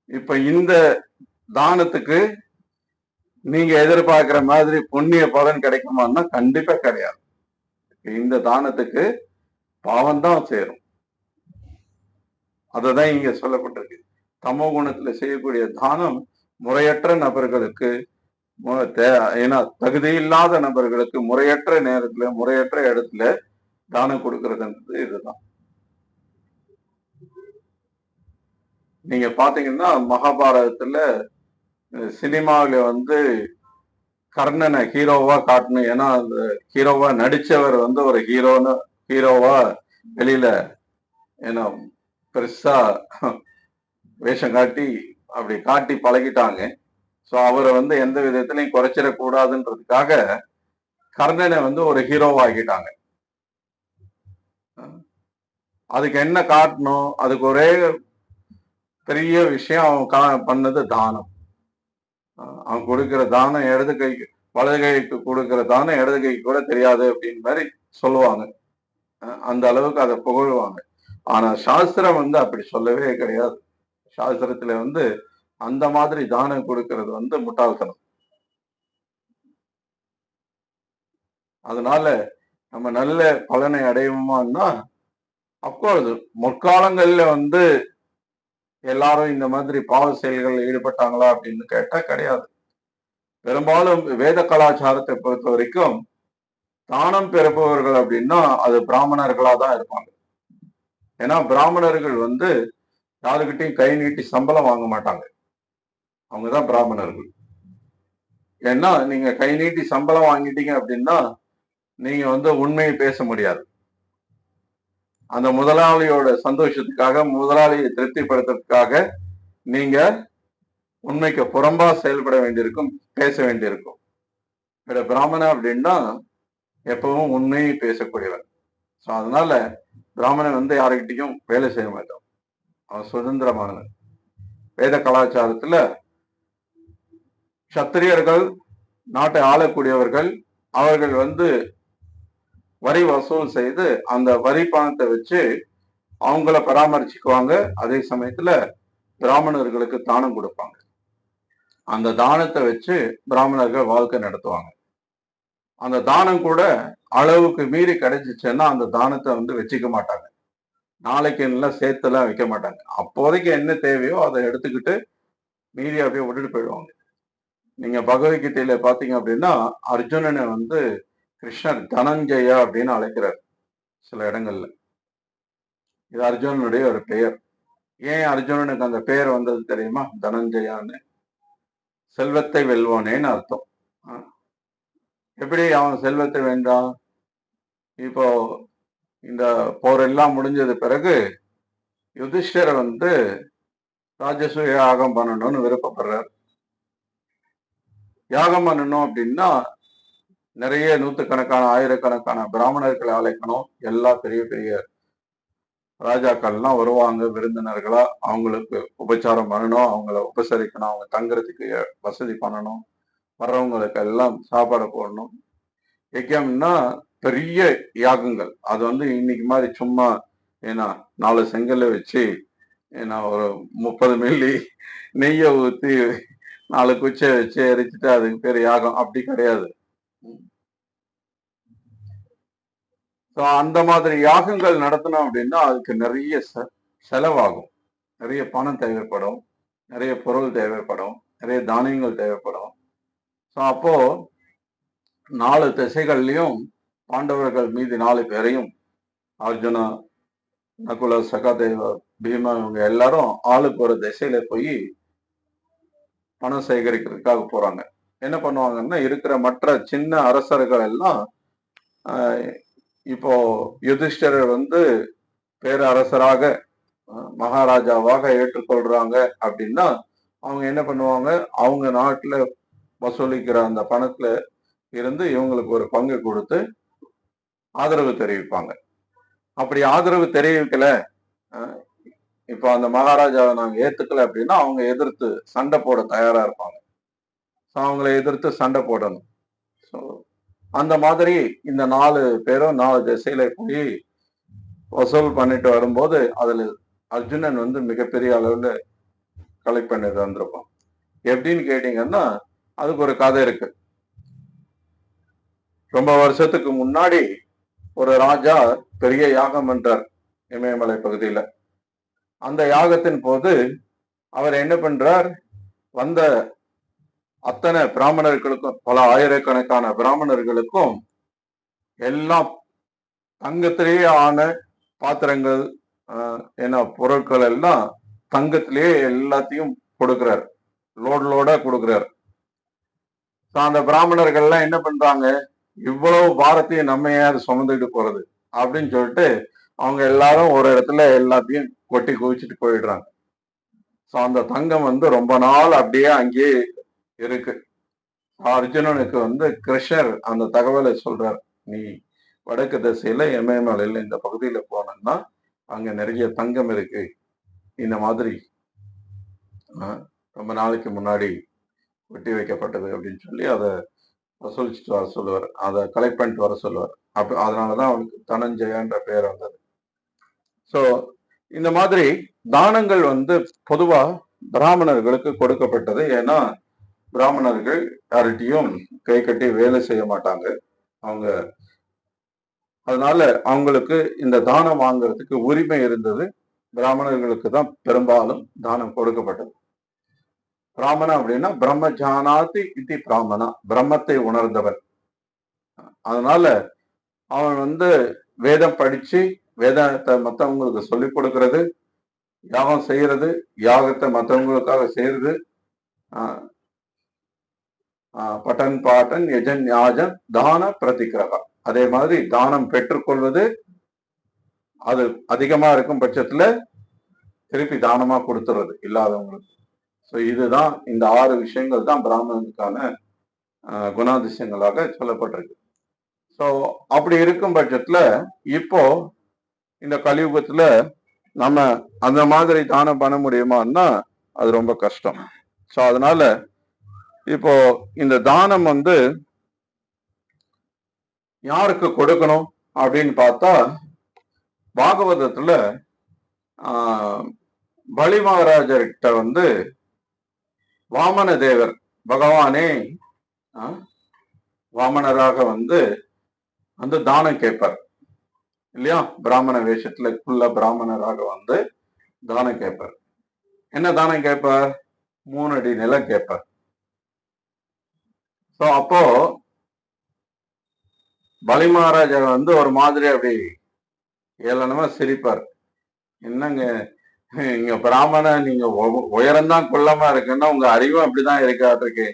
இப்ப இந்த தானத்துக்கு நீங்க எதிர்பார்க்கிற மாதிரி புண்ணிய பலன் கிடைக்குமான்னா கண்டிப்பா கிடையாது. இந்த தானத்துக்கு பாவம் தான் சேரும். அதுதான் இங்க சொல்லப்பட்டிருக்கு. தமோ குணத்துல செய்யக்கூடிய தானம் முறையற்ற நபர்களுக்கு, ஏன்னா தகுதி இல்லாத நபர்களுக்கு முறையற்ற நேரத்துல முறையற்ற இடத்துல தானம் கொடுக்கறதுன்றது இதுதான். நீங்க பாத்தீங்கன்னா மகாபாரதத்துல சினிமாவில வந்து கர்ணனை ஹீரோவா காட்டணும். ஏன்னா அந்த ஹீரோவா நடிச்சவர் வந்து ஒரு ஹீரோவா வெளியில ஏன்னா பெருசா வேஷம் காட்டி அப்படி காட்டி பழகிட்டாங்க. சோ அவரை வந்து எந்த விதத்திலையும் குறைச்சிடக்கூடாதுன்றதுக்காக கர்ணனை வந்து ஒரு ஹீரோவா ஆக்கிட்டாங்க. அதுக்கு என்ன காட்டணும், அதுக்கு ஒரே பெரிய விஷயம் அவன் பண்ணது தானம். அவன் கொடுக்கிற தானம் இடது கைக்கு வலது கைக்கு கொடுக்கிற தானம் இடது கைக்கு கூட தெரியாது அப்படின்னு மாதிரி சொல்லுவாங்க. அந்த அளவுக்கு அதை புகழ்வாங்க. ஆனா சாஸ்திரம் வந்து அப்படி சொல்லவே கிடையாது. சாஸ்திரத்துல வந்து அந்த மாதிரி தானம் கொடுக்கிறது வந்து முட்டாள்தனம். அதனால நம்ம நல்ல பலனை அடைவோமான்னா அப்கோர்ஸ் முற்காலங்கள்ல வந்து எல்லாரும் இந்த மாதிரி பாவ செயல்களில் ஈடுபட்டாங்களா அப்படின்னு கேட்டா கிடையாது. பெரும்பாலும் வேத கலாச்சாரத்தை பொறுத்த வரைக்கும் தானம் பெறுபவர்கள் அப்படின்னா அது பிராமணர்களா தான் இருப்பாங்க. ஏன்னா பிராமணர்கள் வந்து யாருக்கிட்டையும் கை நீட்டி சம்பளம் வாங்க மாட்டாங்க. அவங்கதான் பிராமணர்கள். ஏன்னா நீங்க கை நீட்டி சம்பளம் வாங்கிட்டீங்க அப்படின்னா நீங்க வந்து உண்மையை பேச முடியாது. அந்த முதலாளியோட சந்தோஷத்துக்காக, முதலாளியை திருப்திப்படுத்துறதுக்காக நீங்க உண்மைக்கு புறம்பா செயல்பட வேண்டியிருக்கும், பேச வேண்டியிருக்கும். பிராமணன் அப்படின்னா எப்பவும் உண்மையை பேசக்கூடியவன். ஸோ அதனால பிராமணன் வந்து யாருக்கிட்டையும் வேலை செய்ய மாட்டான். அவன் சுதந்திரமானவன். வேத கலாச்சாரத்துல சத்திரியர்கள், நாட்டை ஆளக்கூடியவர்கள், அவர்கள் வந்து வரி வசூல் செய்து அந்த வரி பணத்தை வச்சு அவங்கள பராமரிச்சுக்குவாங்க. அதே சமயத்துல பிராமணர்களுக்கு தானம் கொடுப்பாங்க. அந்த தானத்தை வச்சு பிராமணர்கள் வாழ்க்கை நடத்துவாங்க. அந்த தானம் கூட அளவுக்கு மீறி கிடைச்சிச்சுன்னா அந்த தானத்தை வந்து வச்சுக்க மாட்டாங்க. நாளைக்கு எல்லாம் சேர்த்துலாம் வைக்க மாட்டாங்க. அப்போதைக்கு என்ன தேவையோ அதை எடுத்துக்கிட்டு மீறி அப்படியே விட்டுட்டு போயிடுவாங்க. நீங்க பகவத்கீதையில பாத்தீங்க அப்படின்னா அர்ஜுனனை வந்து கிருஷ்ணர் தனஞ்சயா அப்படின்னு அழைக்கிறார் சில இடங்கள்ல. இது அர்ஜுனனுடைய ஒரு பெயர். ஏன் அர்ஜுனனுக்கு அந்த பெயர் வந்தது தெரியுமா? தனஞ்சயான்னு. செல்வத்தை வெல்வோனேன்னு அர்த்தம். எப்படி அவன் செல்வத்தை வென்றான்? இப்போ இந்த போர் எல்லாம் முடிஞ்சது பிறகு யுதிஷ்டரை வந்து ராஜசூய யாகம் பண்ணணும்னு விருப்பப்படுறார். யாகம் பண்ணணும் அப்படின்னா நிறைய நூற்றுக்கணக்கான ஆயிரக்கணக்கான பிராமணர்களை அழைக்கணும். எல்லா பெரிய பெரிய ராஜாக்கள்லாம் வருவாங்க விருந்தினர்களா. அவங்களுக்கு உபச்சாரம் பண்ணணும், அவங்கள உபசரிக்கணும், அவங்க தங்குறதுக்கு வசதி பண்ணணும், வர்றவங்களுக்கு எல்லாம் சாப்பாடு போடணும். யஜ்யம்னா பெரிய யாகங்கள். அது வந்து இன்னைக்கு மாதிரி சும்மா ஏன்னா 4 செங்கல்ல வச்சு ஏன்னா ஒரு 30 மில்லி நெய்யை ஊத்தி 4 குச்சை வச்சு எரிச்சுட்டு அதுக்கு பேர் யாகம் அப்படி கிடையாது. அந்த மாதிரி யாகங்கள் நடத்தணும் அப்படின்னா அதுக்கு நிறைய செலவாகும். நிறைய பணம் தேவைப்படும், நிறைய பொருள் தேவைப்படும், நிறைய தானியங்கள் தேவைப்படும். ஸோ அப்போ 4 திசைகள்லயும் பாண்டவர்கள் மீதி 4 பேரையும் அர்ஜுனா, நகுல, சகாதேவ, பீமா இவங்க எல்லாரும் ஆளுக்கு ஒரு திசையில போய் பணம் சேகரிக்கிறதுக்காக போறாங்க. என்ன பண்ணுவாங்கன்னா இருக்கிற மற்ற சின்ன அரசர்கள் எல்லாம் இப்போ யுதிஷ்டரர் வந்து பேரரசராக மகாராஜாவாக ஏற்றுக்கொள்றாங்க அப்படின்னா அவங்க என்ன பண்ணுவாங்க, அவங்க நாட்டுல வசூலிக்கிற அந்த பணத்துல இருந்து இவங்களுக்கு ஒரு பங்கு கொடுத்து ஆதரவு தெரிவிப்பாங்க. அப்படி ஆதரவு தெரிவிக்கல, இப்போ அந்த மகாராஜாவை நாங்க ஏத்துக்கல அப்படின்னா அவங்க எதிர்த்து சண்டை போட தயாரா இருப்பாங்க. அவங்களை எதிர்த்து சண்டை போடணும். ஸோ அந்த மாதிரி இந்த 4 பேரும் 4 திசையில போய் வசூல் பண்ணிட்டு வரும்போது அதுல அர்ஜுனன் வந்து மிகப்பெரிய அளவுல கலெக்ட் பண்ணிட்டு வந்திருப்பான். எப்படின்னு கேட்டீங்கன்னா அதுக்கு ஒரு கதை இருக்கு. ரொம்ப வருஷத்துக்கு முன்னாடி ஒரு ராஜா பெரிய யாகம் பண்றார் இமயமலை பகுதியில. அந்த யாகத்தின் போது அவர் என்ன பண்றார், வந்த அத்தனை பிராமணர்களுக்கும், பல ஆயிரக்கணக்கான பிராமணர்களுக்கும் எல்லாம் தங்கத்திலேயே ஆன பாத்திரங்கள், என்ன பொருட்கள் எல்லாம் தங்கத்திலேயே எல்லாத்தையும் கொடுக்கிறார், லோடா கொடுக்கிறார். அந்த பிராமணர்கள்லாம் என்ன பண்றாங்க, இவ்வளவு பாரத்தையும் நம்ம ஏன் சுமந்துட்டு போறது அப்படின்னு சொல்லிட்டு அவங்க எல்லாரும் ஒரு இடத்துல எல்லாத்தையும் கொட்டி குவிச்சுட்டு போயிடுறாங்க. ஸோ அந்த தங்கம் வந்து ரொம்ப நாள் அப்படியே அங்கேயே இருக்கு. அர்ஜுனனுக்கு வந்து கிருஷ்ணர் அந்த தகவலை சொல்றார், நீ வடக்கு திசையில இமயமலையில இந்த பகுதியில போனோம்னா அங்க நிறைய தங்கம் இருக்கு, இந்த மாதிரி ரொம்ப நாளைக்கு முன்னாடி வெட்டி வைக்கப்பட்டது அப்படின்னு சொல்லி அதை வசூலிச்சுட்டு வர சொல்லுவார், அதை கலெக்ட் பண்ணிட்டு வர சொல்லுவார். அப்ப அதனாலதான் அவனுக்கு தனஞ்சயன்ற பெயர் வந்தது. ஸோ இந்த மாதிரி தானங்கள் வந்து பொதுவா பிராமணர்களுக்கு கொடுக்கப்பட்டது. ஏன்னா பிராமணர்கள் யார்கிட்டையும் கை கட்டி வேலை செய்ய மாட்டாங்க. அவங்க அதனால அவங்களுக்கு இந்த தானம் வாங்குறதுக்கு உரிமை இருந்தது. பிராமணர்களுக்கு தான் பெரும்பாலும் தானம் கொடுக்கப்பட்டது. பிராமணா அப்படின்னா பிரம்ம ஜானாதி இதி பிராமணா, பிரம்மத்தை உணர்ந்தவன். அதனால அவன் வந்து வேதம் படிச்சு வேதத்தை மற்றவங்களுக்கு சொல்லிக் கொடுக்கறது, யாகம் செய்யறது, யாகத்தை மற்றவங்களுக்காக செய்யறது, பட்டன் பாட்டன் யஜன் யாஜன் தான பிரதிகிரகா, அதே மாதிரி தானம் பெற்றுக்கொள்வது, அது அதிகமா இருக்கும் பட்சத்துல திருப்பி தானமா கொடுத்துறது இல்லாதவங்களுக்கு. ஸோ இதுதான் இந்த 6 விஷயங்கள் தான் பிராமணனுக்கான குணாதிசயங்களாக சொல்லப்பட்டிருக்கு. ஸோ அப்படி இருக்கும் பட்சத்துல இப்போ இந்த கலியுகத்துல நம்ம அந்த மாதிரி தானம் பண்ண முடியுமான்னா அது ரொம்ப கஷ்டம். ஸோ அதனால இப்போ இந்த தானம் வந்து யாருக்கு கொடுக்கணும் அப்படின்னு பார்த்தா, பாகவதத்துல பலி மகாராஜர்கிட்ட வந்து வாமன தேவர் பகவானே வாமனராக வந்து அந்த தானம் கேட்பார் இல்லையா, பிராமண வேஷத்துல குள்ள பிராமணராக வந்து தானம் கேட்பார். என்ன தானம் கேட்பார், 3 அடி நிலம் கேட்பார். ஸோ அப்போ பலி மகாராஜா வந்து ஒரு மாதிரி அப்படி ஏளனமா சிரிப்பார். என்னங்க இங்க பிராமண, நீங்க உயரம்தான் குள்ளமா இருக்குன்னா உங்க அறிவும் அப்படிதான் இருக்காதுக்கு.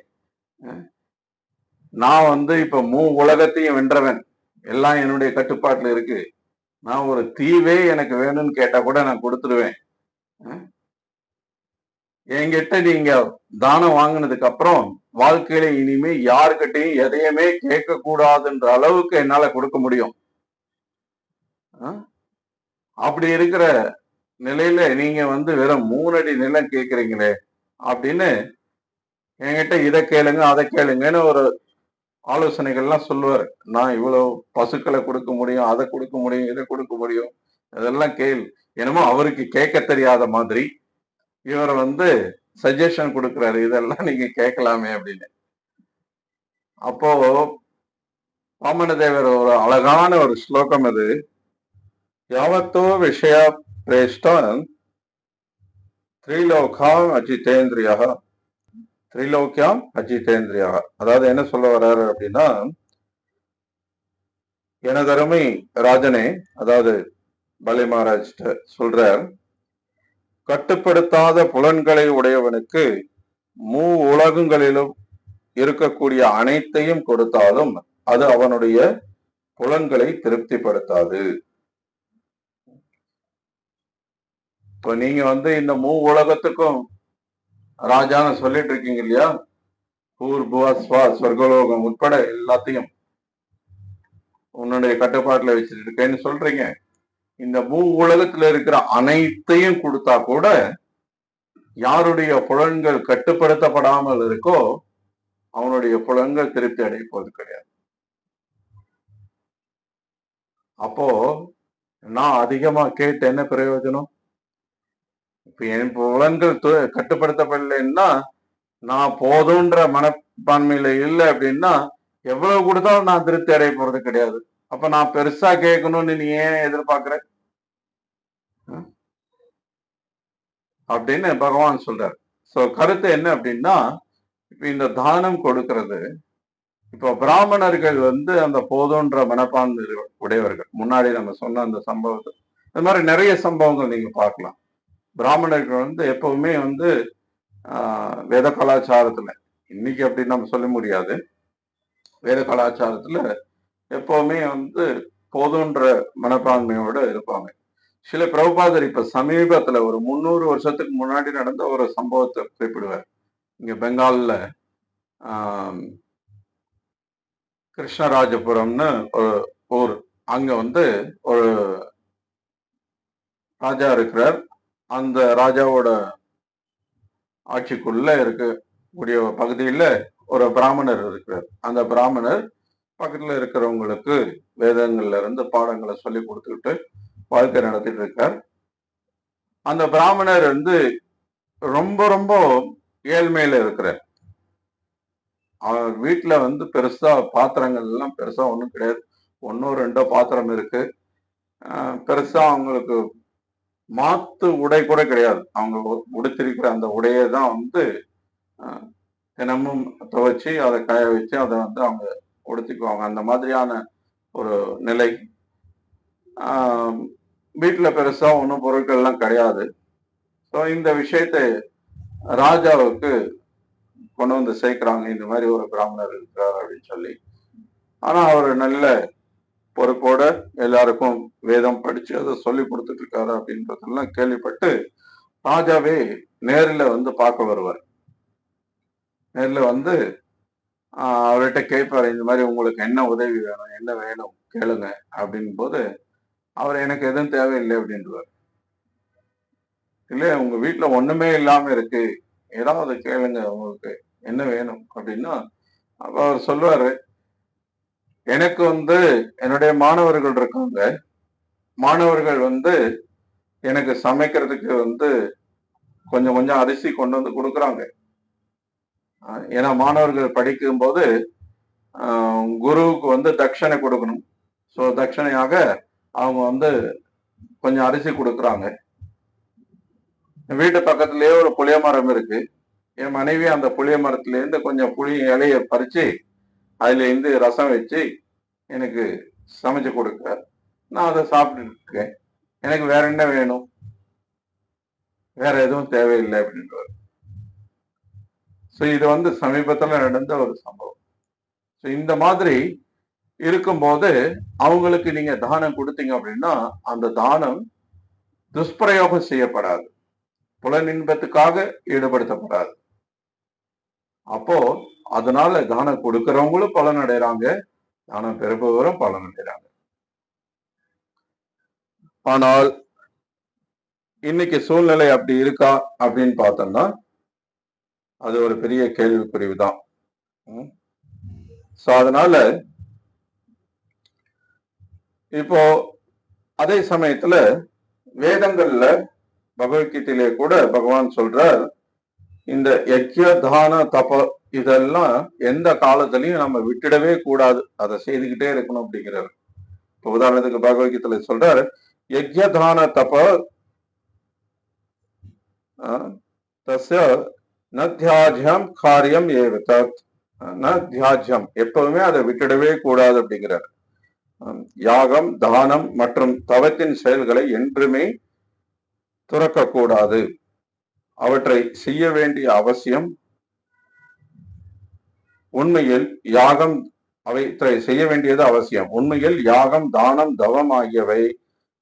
நான் வந்து இப்ப உலகத்தையும் வென்றவன், எல்லாம் என்னுடைய கட்டுப்பாட்டுல இருக்கு. நான் ஒரு தீவே எனக்கு வேணும்னு கேட்டா கூட நான் கொடுத்துருவேன். என்கிட்ட நீங்க தானம் வாங்கினதுக்கு அப்புறம் வாழ்க்கையில இனிமே யாருக்கிட்டையும் எதையுமே கேட்க கூடாதுன்ற அளவுக்கு என்னால கொடுக்க முடியும். அப்படி இருக்கிற நிலையில நீங்க வந்து வெறும் 3 அடி நிலம் கேட்கறீங்களே அப்படின்னு என்கிட்ட இதை கேளுங்க அதை கேளுங்கன்னு ஒரு ஆலோசனைகள்லாம் சொல்லுவார். நான் இவ்வளவு பசுக்களை கொடுக்க முடியும், அதை கொடுக்க முடியும், இதை கொடுக்க முடியும், இதெல்லாம் கேள். என்னமோ அவருக்கு கேட்க தெரியாத மாதிரி இவர் வந்து சஜஷன் கொடுக்குறாரு, இதெல்லாம் நீங்க கேட்கலாமே அப்படின்னு. அப்போ வாமன தேவர் ஒரு அழகான ஒரு ஸ்லோகம் அது, யாவத்தோ விஷய பிரேஷ்டம் திரிலோகாம் அஜிதேந்திரியா, திரிலோக்கியாம் அஜிதேந்திரியா. அதாவது என்ன சொல்ல வர்றாரு அப்படின்னா, எனதருமை ராஜனே, அதாவது பலி மகாராஜ் சொல்றார், கட்டுப்படுத்தாத புலன்களை உடையவனுக்கு உலகங்களிலும் இருக்கக்கூடிய அனைத்தையும் கொடுத்தாலும் அது அவனுடைய புலன்களை திருப்திப்படுத்தாது. இப்ப நீங்க இந்த உலகத்துக்கும் ராஜான்னு சொல்லிட்டு இருக்கீங்க இல்லையா, பூர் புவா ஸ்வா சொர்க்கலோகம் உட்பட எல்லாத்தையும் உன்னுடைய கட்டுப்பாட்டுல வச்சுட்டு இருக்கேன்னு சொல்றீங்க. இந்த உலகத்துல இருக்கிற அனைத்தையும் கொடுத்தா கூட யாருடைய புலன்கள் கட்டுப்படுத்தப்படாமல் இருக்கோ அவனுடைய புலன்கள் திருப்தி அடைய போவது கிடையாது. அப்போ நான் அதிகமா கேட்டு என்ன பிரயோஜனம்? இப்ப என் புலன்கள் கட்டுப்படுத்தப்படலைன்னா, நான் போதுன்ற மனப்பான்மையில இல்லை அப்படின்னா எவ்வளவு கொடுத்தாலும் நான் திருப்தி அடைய போறது கிடையாது. அப்ப நான் பெருசா கேட்கணும்னு நீ ஏன் எதிர்பார்க்கிற அப்படின்னு பகவான் சொல்றாரு. சோ கருத்து என்ன அப்படின்னா, இப்ப இந்த தானம் கொடுக்கிறது, இப்போ பிராமணர்கள் அந்த போதுன்ற மனப்பான்மை உடையவர்கள். முன்னாடி நம்ம சொன்ன அந்த சம்பவத்தை, இந்த மாதிரி நிறைய சம்பவங்கள் நீங்க பார்க்கலாம். பிராமணர்கள் எப்பவுமே வேத கலாச்சாரத்துல, இன்னைக்கு அப்படின்னு நம்ம சொல்ல முடியாது, வேத கலாச்சாரத்துல எப்பவுமே போதுன்ற மனப்பான்மையோட இருப்பாங்க. சில பிரபுபாதர் இப்ப சமீபத்துல ஒரு 300 வருஷத்துக்கு முன்னாடி நடந்த ஒரு சம்பவத்தை குறிப்பிடுவார். இங்க பெங்கால்ல கிருஷ்ணராஜபுரம்னு ஒரு ஊர், அங்க ஒரு ராஜா இருக்கிறார். அந்த ராஜாவோட ஆட்சிக்குள்ள இருக்கக்கூடிய பகுதியில ஒரு பிராமணர் இருக்கிறார். அந்த பிராமணர் பக்கத்துல இருக்கிறவங்களுக்கு வேதங்கள்ல இருந்து பாடங்களை சொல்லி கொடுத்துக்கிட்டு வாழ்க்கை நடத்திட்டு இருக்கார். அந்த பிராமணர் ரொம்ப ரொம்ப ஏழ்மையில இருக்கிறார். அவர் வீட்டுல பெருசா பாத்திரங்கள் எல்லாம் பெருசா ஒண்ணும் கிடையாது. ஒன்னோ ரெண்டோ பாத்திரம் இருக்கு. பெருசா அவங்களுக்கு மாத்து உடை கூட கிடையாது. அவங்க உடுத்திருக்கிற அந்த உடையை தான் தினமும் துவைச்சி அதை காய வச்சு அதை அவங்க உடுத்திக்குவாங்க. அந்த மாதிரியான ஒரு நிலை. வீட்டுல பெருசா ஒன்றும் பொருட்கள் எல்லாம் கிடையாது. ஸோ இந்த விஷயத்தை ராஜாவுக்கு கொண்டு சேர்க்கிறாங்க, இந்த மாதிரி ஒரு பிராமணர் இருக்கிறார் அப்படின்னு சொல்லி. ஆனா அவர் நல்ல பொறுப்போட எல்லாருக்கும் வேதம் படிச்சு அதை சொல்லி கொடுத்துட்டு இருக்காரு அப்படின்றதெல்லாம் கேள்விப்பட்டு ராஜாவே நேரில் பார்க்க வருவார். நேரில் அவர்கிட்ட கேட்பாரு, இந்த மாதிரி உங்களுக்கு என்ன உதவி வேணும், என்ன வேணும் கேளுங்க அப்படின் போது அவர் எனக்கு எதுவும் தேவையில்லை அப்படின்றார். இல்லையா, உங்க வீட்டுல ஒண்ணுமே இல்லாம இருக்கு, ஏதாவது கேளுங்க, உங்களுக்கு என்ன வேணும் அப்படின்னா அவர் சொல்லுவாரு, எனக்கு என்னுடைய மாணவர்கள் இருக்காங்க, மாணவர்கள் எனக்கு சமைக்கிறதுக்கு கொஞ்சம் கொஞ்சம் அரிசி கொண்டு கொடுக்குறாங்க. ஏன்னா மாணவர்கள் படிக்கும் போது குருவுக்கு தட்சணை கொடுக்கணும். ஸோ தட்சணையாக அவங்க கொஞ்சம் அரிசி கொடுக்குறாங்க. வீட்டு பக்கத்துலயே ஒரு புளிய மரம் இருக்கு. என் மனைவி அந்த புளிய மரத்துல இருந்து கொஞ்சம் புளி இலைய பறிச்சு அதுல இருந்து ரசம் வச்சு எனக்கு சமைச்சு கொடுக்க, நான் அதை சாப்பிட்டு இருக்கேன். எனக்கு வேற என்ன வேணும், வேற எதுவும் தேவையில்லை அப்படின்றார். ஸோ இது சமீபத்துல நடந்த ஒரு சம்பவம். ஸோ இந்த மாதிரி இருக்கும்போது அவங்களுக்கு நீங்க தானம் கொடுத்தீங்க அப்படின்னா அந்த தானம் துஷ்பிரயோகம் செய்யப்படாது, புலனின்பத்துக்காக ஈடுபடுத்தப்படாது. அப்போ அதனால தானம் கொடுக்கிறவங்களும் பலன் அடைறாங்க, தானம் பெறுபவரும் பலன் அடைறாங்க. ஆனால் இன்னைக்கு சூழ்நிலை அப்படி இருக்கா அப்படின்னு பார்த்தோம்னா அது ஒரு பெரிய கேள்விக்குறிவுதான். சோ அதனால இப்போ அதே சமயத்துல வேதங்கள்ல பகவத்கீதையிலே கூட பகவான் சொல்றார், இந்த யக்ய தான தப இதெல்லாம் எந்த காலத்திலையும் நம்ம விட்டுடவே கூடாது, அதை செய்துக்கிட்டே இருக்கணும் அப்படிங்கிறார். இப்போ உதாரணத்துக்கு பகவத்கீதையில சொல்றாரு, யக்ய தான தப தஸ்ய ந தியாஜ்யம் காரியம் ஏவ தத் ந தியாஜ்யம், எப்பவுமே அதை விட்டுடவே கூடாது அப்படிங்கிறார். யாகம், தானம் மற்றும் தவத்தின் செயல்களை என்றுமே துறக்கக்கூடாது. அவற்றை செய்ய வேண்டிய அவசியம். உண்மையில் யாகம் அவற்றை செய்ய வேண்டியது அவசியம். உண்மையில் யாகம், தானம், தவம் ஆகியவை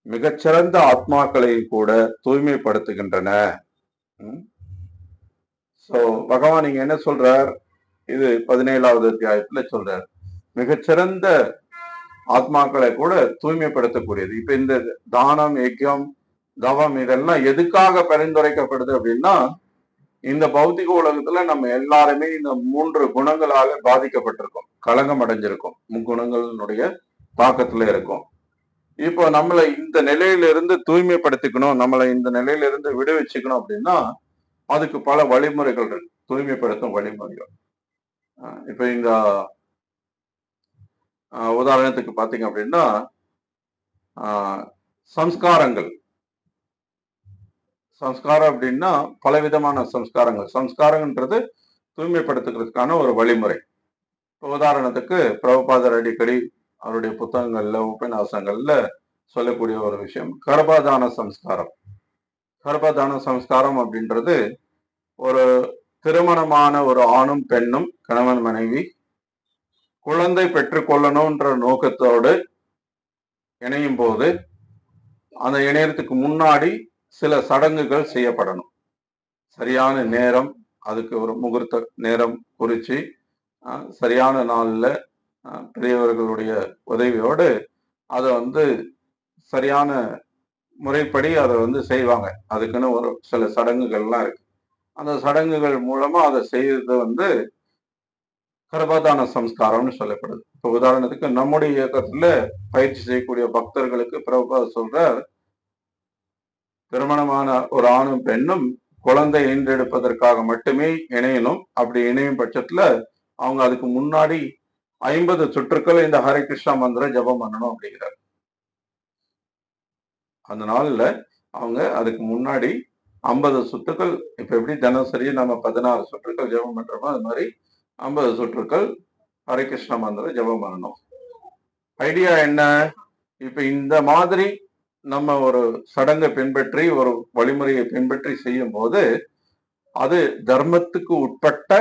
மிகச்சிறந்த ஆத்மாக்களை கூட தூய்மைப்படுத்துகின்றன. சோ பகவான் இங்க என்ன சொல்றார்? இது 17வது அத்தியாயத்துல சொல்றார், மிகச்சிறந்த ஆத்மாக்களை கூட தூய்மைப்படுத்தக்கூடியது. இப்ப இந்த தானம், யஜ்யம், தவம் இதெல்லாம் எதுக்காக பரிந்துரைக்கப்படுது அப்படின்னா, இந்த பௌத்திக உலகத்துல நம்ம எல்லாருமே இந்த 3 குணங்களால பாதிக்கப்பட்டிருக்கோம், களங்கம் அடைஞ்சிருக்கோம், முக்குணங்களுடைய தாக்கத்துல இருக்கும். இப்போ நம்மளை இந்த நிலையிலிருந்து தூய்மைப்படுத்திக்கணும், நம்மளை இந்த நிலையிலிருந்து விடுவிச்சுக்கணும் அப்படின்னா அதுக்கு பல வழிமுறைகள் இருக்கு, தூய்மைப்படுத்தும் வழிமுறைகள். இப்ப இந்த உதாரணத்துக்கு பாத்தீங்க அப்படின்னா சம்ஸ்காரங்கள். சம்ஸ்காரம் அப்படின்னா பலவிதமான சம்ஸ்காரங்கள். சம்ஸ்காரங்கன்றது தூய்மைப்படுத்துறதுக்கான ஒரு வழிமுறை. உதாரணத்துக்கு பிரபுபாதர் அடிக்கடி அவருடைய புத்தகங்கள்ல, உபன்யாசங்கள்ல சொல்லக்கூடிய ஒரு விஷயம் கர்ப்பதான சம்ஸ்காரம். கர்ப்பதான சம்ஸ்காரம் அப்படின்றது ஒரு திருமணமான ஒரு ஆணும் பெண்ணும், கணவன் மனைவி, குழந்தை பெற்றுக்கொள்ளணும்ன்ற நோக்கத்தோடு இணையும் போது அந்த இணையத்துக்கு முன்னாடி சில சடங்குகள் செய்யப்படணும். சரியான நேரம், அதுக்கு ஒரு முகூர்த்த நேரம் குறிச்சு சரியான நாள்ல பெரியவர்களுடைய உதவியோடு அதை சரியான முறைப்படி அதை செய்வாங்க. அதுக்குன்னு ஒரு சில சடங்குகள்லாம் இருக்கு. அந்த சடங்குகள் மூலமா அதை செய்யறது கர்ப்பதான சம்ஸ்காரம்னு சொல்லப்படுது. இப்போ உதாரணத்துக்கு நம்முடைய இயக்கத்துல பயிற்சி செய்யக்கூடிய பக்தர்களுக்கு பிரபுபாதர் சொல்றார், திருமணமான ஒரு ஆணும் பெண்ணும் குழந்தை ஈன்றெடுப்பதற்காக மட்டுமே இணையணும். அப்படி இணையும் பட்சத்துல அவங்க அதுக்கு முன்னாடி 50 சுற்றுக்கள் இந்த ஹரே கிருஷ்ணா மந்திரம் ஜபம் பண்ணணும் அப்படிங்கிறார். அந்த நாள்ல அவங்க அதுக்கு முன்னாடி 50 சுற்றுக்கள், இப்ப எப்படி தினசரி நம்ம 16 சுற்றுக்கள் ஜபம் பண்றோமோ அது மாதிரி 50 சுற்றுக்கள் ஹரே கிருஷ்ணா மந்திரம் ஜபம் பண்ணணும். ஐடியா என்ன? இப்ப இந்த மாதிரி நம்ம ஒரு சடங்கை பின்பற்றி, ஒரு வழிமுறையை பின்பற்றி செய்யும் போது அது தர்மத்துக்கு உட்பட்ட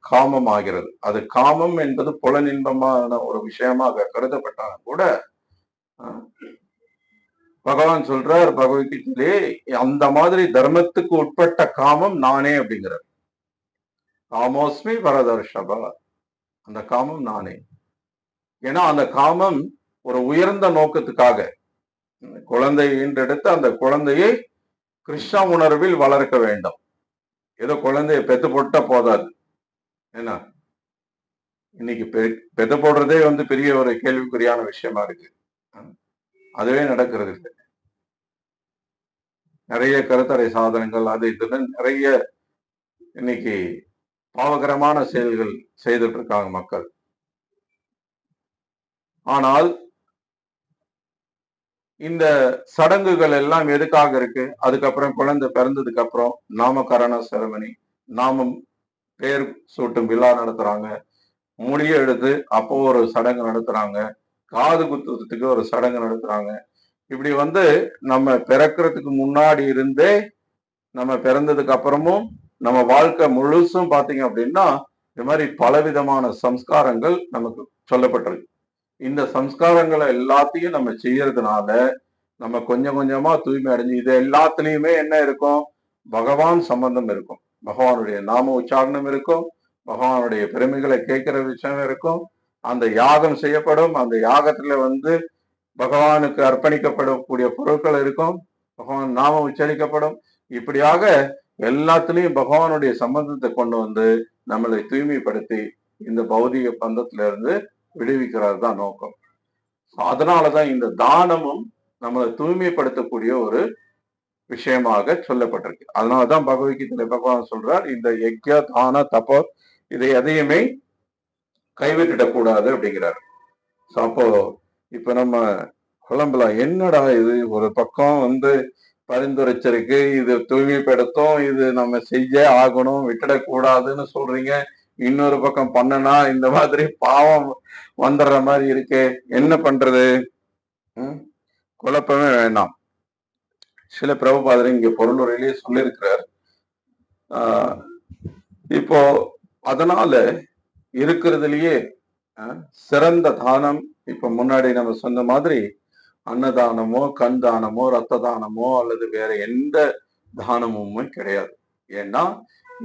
காமம் ஆகிறது. அது காமம் என்பது புலனின்பமான ஒரு விஷயமாக கருதப்பட்டாலும் கூட பகவான் சொல்றார் பகவத்கீதையிலே, அந்த மாதிரி தர்மத்துக்கு உட்பட்ட காமம் நானே அப்படிங்கிறார். காமோஸ்மி பரதர்ஷபா, அந்த காமம் நானே. ஏன்னா அந்த காமம் ஒரு உயர்ந்த நோக்கத்துக்காக, குழந்தை ஈன்றெடுத்து அந்த குழந்தையை கிருஷ்ண உணர்வில் வளர்க்க வேண்டும். ஏதோ குழந்தைய பெத்து போட்டா போதாது. என்ன இன்னைக்கு பெத்து போடுறதே பெரிய ஒரு கேள்விக்குறியான விஷயமா இருக்கு. அதுவே நடக்கிறது இல்லை. நிறைய கருத்தடை சாதனங்கள், அது இதுன்னு நிறைய இன்னைக்கு பாவகரமான செயல்கள் செய்துட்டு இருக்காங்க மக்கள். ஆனால் இந்த சடங்குகள் எல்லாம் எதுக்காக இருக்கு? அதுக்கப்புறம் குழந்தை பிறந்ததுக்கு அப்புறம் நாமகரண செரமனி, நாமம் பேர் சூட்டும் விழா நடத்துறாங்க, முடிய எடுத்து அப்போ ஒரு சடங்கு நடத்துறாங்க, காது குத்துறதுக்கு ஒரு சடங்கு நடத்துறாங்க. இப்படி நம்ம பிறக்கிறதுக்கு முன்னாடி இருந்தே நம்ம பிறந்ததுக்கு அப்புறமும் நம்ம வாழ்க்கை முழுசும் பாத்தீங்க அப்படின்னா இந்த மாதிரி பலவிதமான சம்ஸ்காரங்கள் நமக்கு சொல்லப்பட்டிருக்கு. இந்த சம்ஸ்காரங்களை எல்லாத்தையும் நம்ம செய்யறதுனால நம்ம கொஞ்சம் கொஞ்சமா தூய்மை அடைஞ்சு, இது எல்லாத்துலயுமே என்ன இருக்கும்? பகவான் சம்பந்தம் இருக்கும், பகவானுடைய நாம உச்சாரணம் இருக்கும், பகவானுடைய பெருமைகளை கேட்கிற விஷயம் இருக்கும், அந்த யாகம் செய்யப்படும், அந்த யாகத்துல பகவானுக்கு அர்ப்பணிக்கப்படக்கூடிய பொருட்கள் இருக்கும், பகவான் நாமம் உச்சரிக்கப்படும். இப்படியாக எல்லாத்துலயும் பகவானுடைய சம்பந்தத்தை கொண்டு நம்மளை தூய்மைப்படுத்தி இந்த பௌதிக பந்தத்துல இருந்து விடுவிக்கிறது தான் நோக்கம். அதனாலதான் இந்த தானமும் நம்மளை தூய்மைப்படுத்தக்கூடிய ஒரு விஷயமாக சொல்லப்பட்டிருக்கு. அதனாலதான் பகவத்கீதையில பகவான் சொல்றார், இந்த யக்யா தான தபோ இதை எதையுமே கைவிட்டுடக்கூடாது அப்படிங்கிறார். அப்போ இப்ப நம்ம குழம்புலாம், என்னடா இது, ஒரு பக்கம் பரிந்துரைச்சிருக்கு, இது தூய்மைப்படுத்தும், இது நம்ம செஞ்சே ஆகணும், விட்டுடக்கூடாதுன்னு சொல்றீங்க. இன்னொரு பக்கம் பண்ணனா இந்த மாதிரி பாவம் வந்துடுற மாதிரி இருக்கு, என்ன பண்றது? குழப்பமே வேண்டாம். சில பிரபுபாதர் இங்க பொருளுரையிலேயே சொல்லியிருக்கிறார். இப்போ அதனால இருக்கிறதுலயே சிறந்த தானம், இப்ப முன்னாடி நம்ம சொன்ன மாதிரி அன்னதானமோ, கண் தானமோ, ரத்த தானமோ அல்லது வேற எந்த தானமுமே கிடையாது. ஏன்னா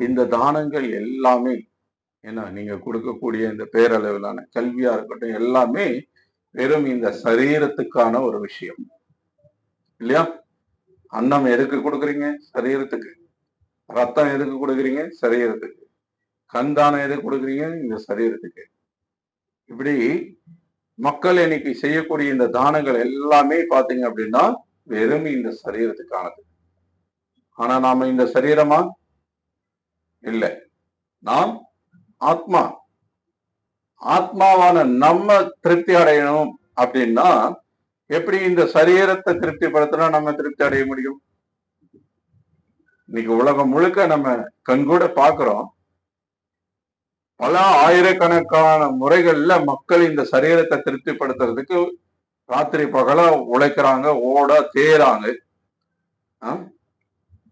இந்த தானங்கள் எல்லாமே, ஏன்னா நீங்க கொடுக்கக்கூடிய இந்த பேரளவிலான கல்வியா இருக்கட்டும், எல்லாமே வெறும் இந்த சரீரத்துக்கான ஒரு விஷயம் இல்லையா? அன்னம் எதுக்கு கொடுக்குறீங்க? சரீரத்துக்கு. ரத்தம் எதுக்கு கொடுக்குறீங்க? சரீரத்துக்கு. கண் தானம் எதுக்கு கொடுக்குறீங்க? இந்த சரீரத்துக்கு. இப்படி மக்கள் இன்னைக்கு செய்யக்கூடிய இந்த தானங்கள் எல்லாமே பாத்தீங்க அப்படின்னா வெறும் இந்த சரீரத்துக்கானது. ஆனா நாம இந்த சரீரமா இல்ல, நாம் ஆத்மா. ஆத்மாவான நம்ம திருப்தி அடையணும் அப்படின்னா எப்படி இந்த சரீரத்தை திருப்திப்படுத்தினா நம்ம திருப்தி அடைய முடியும்? இன்னைக்கு உலகம் முழுக்க நம்ம கண்கூட பாக்குறோம், பல ஆயிரக்கணக்கான முறைகள்ல மக்கள் இந்த சரீரத்தை திருப்திப்படுத்துறதுக்கு ராத்திரி பகலா உழைக்கிறாங்க, ஓட தேறாங்க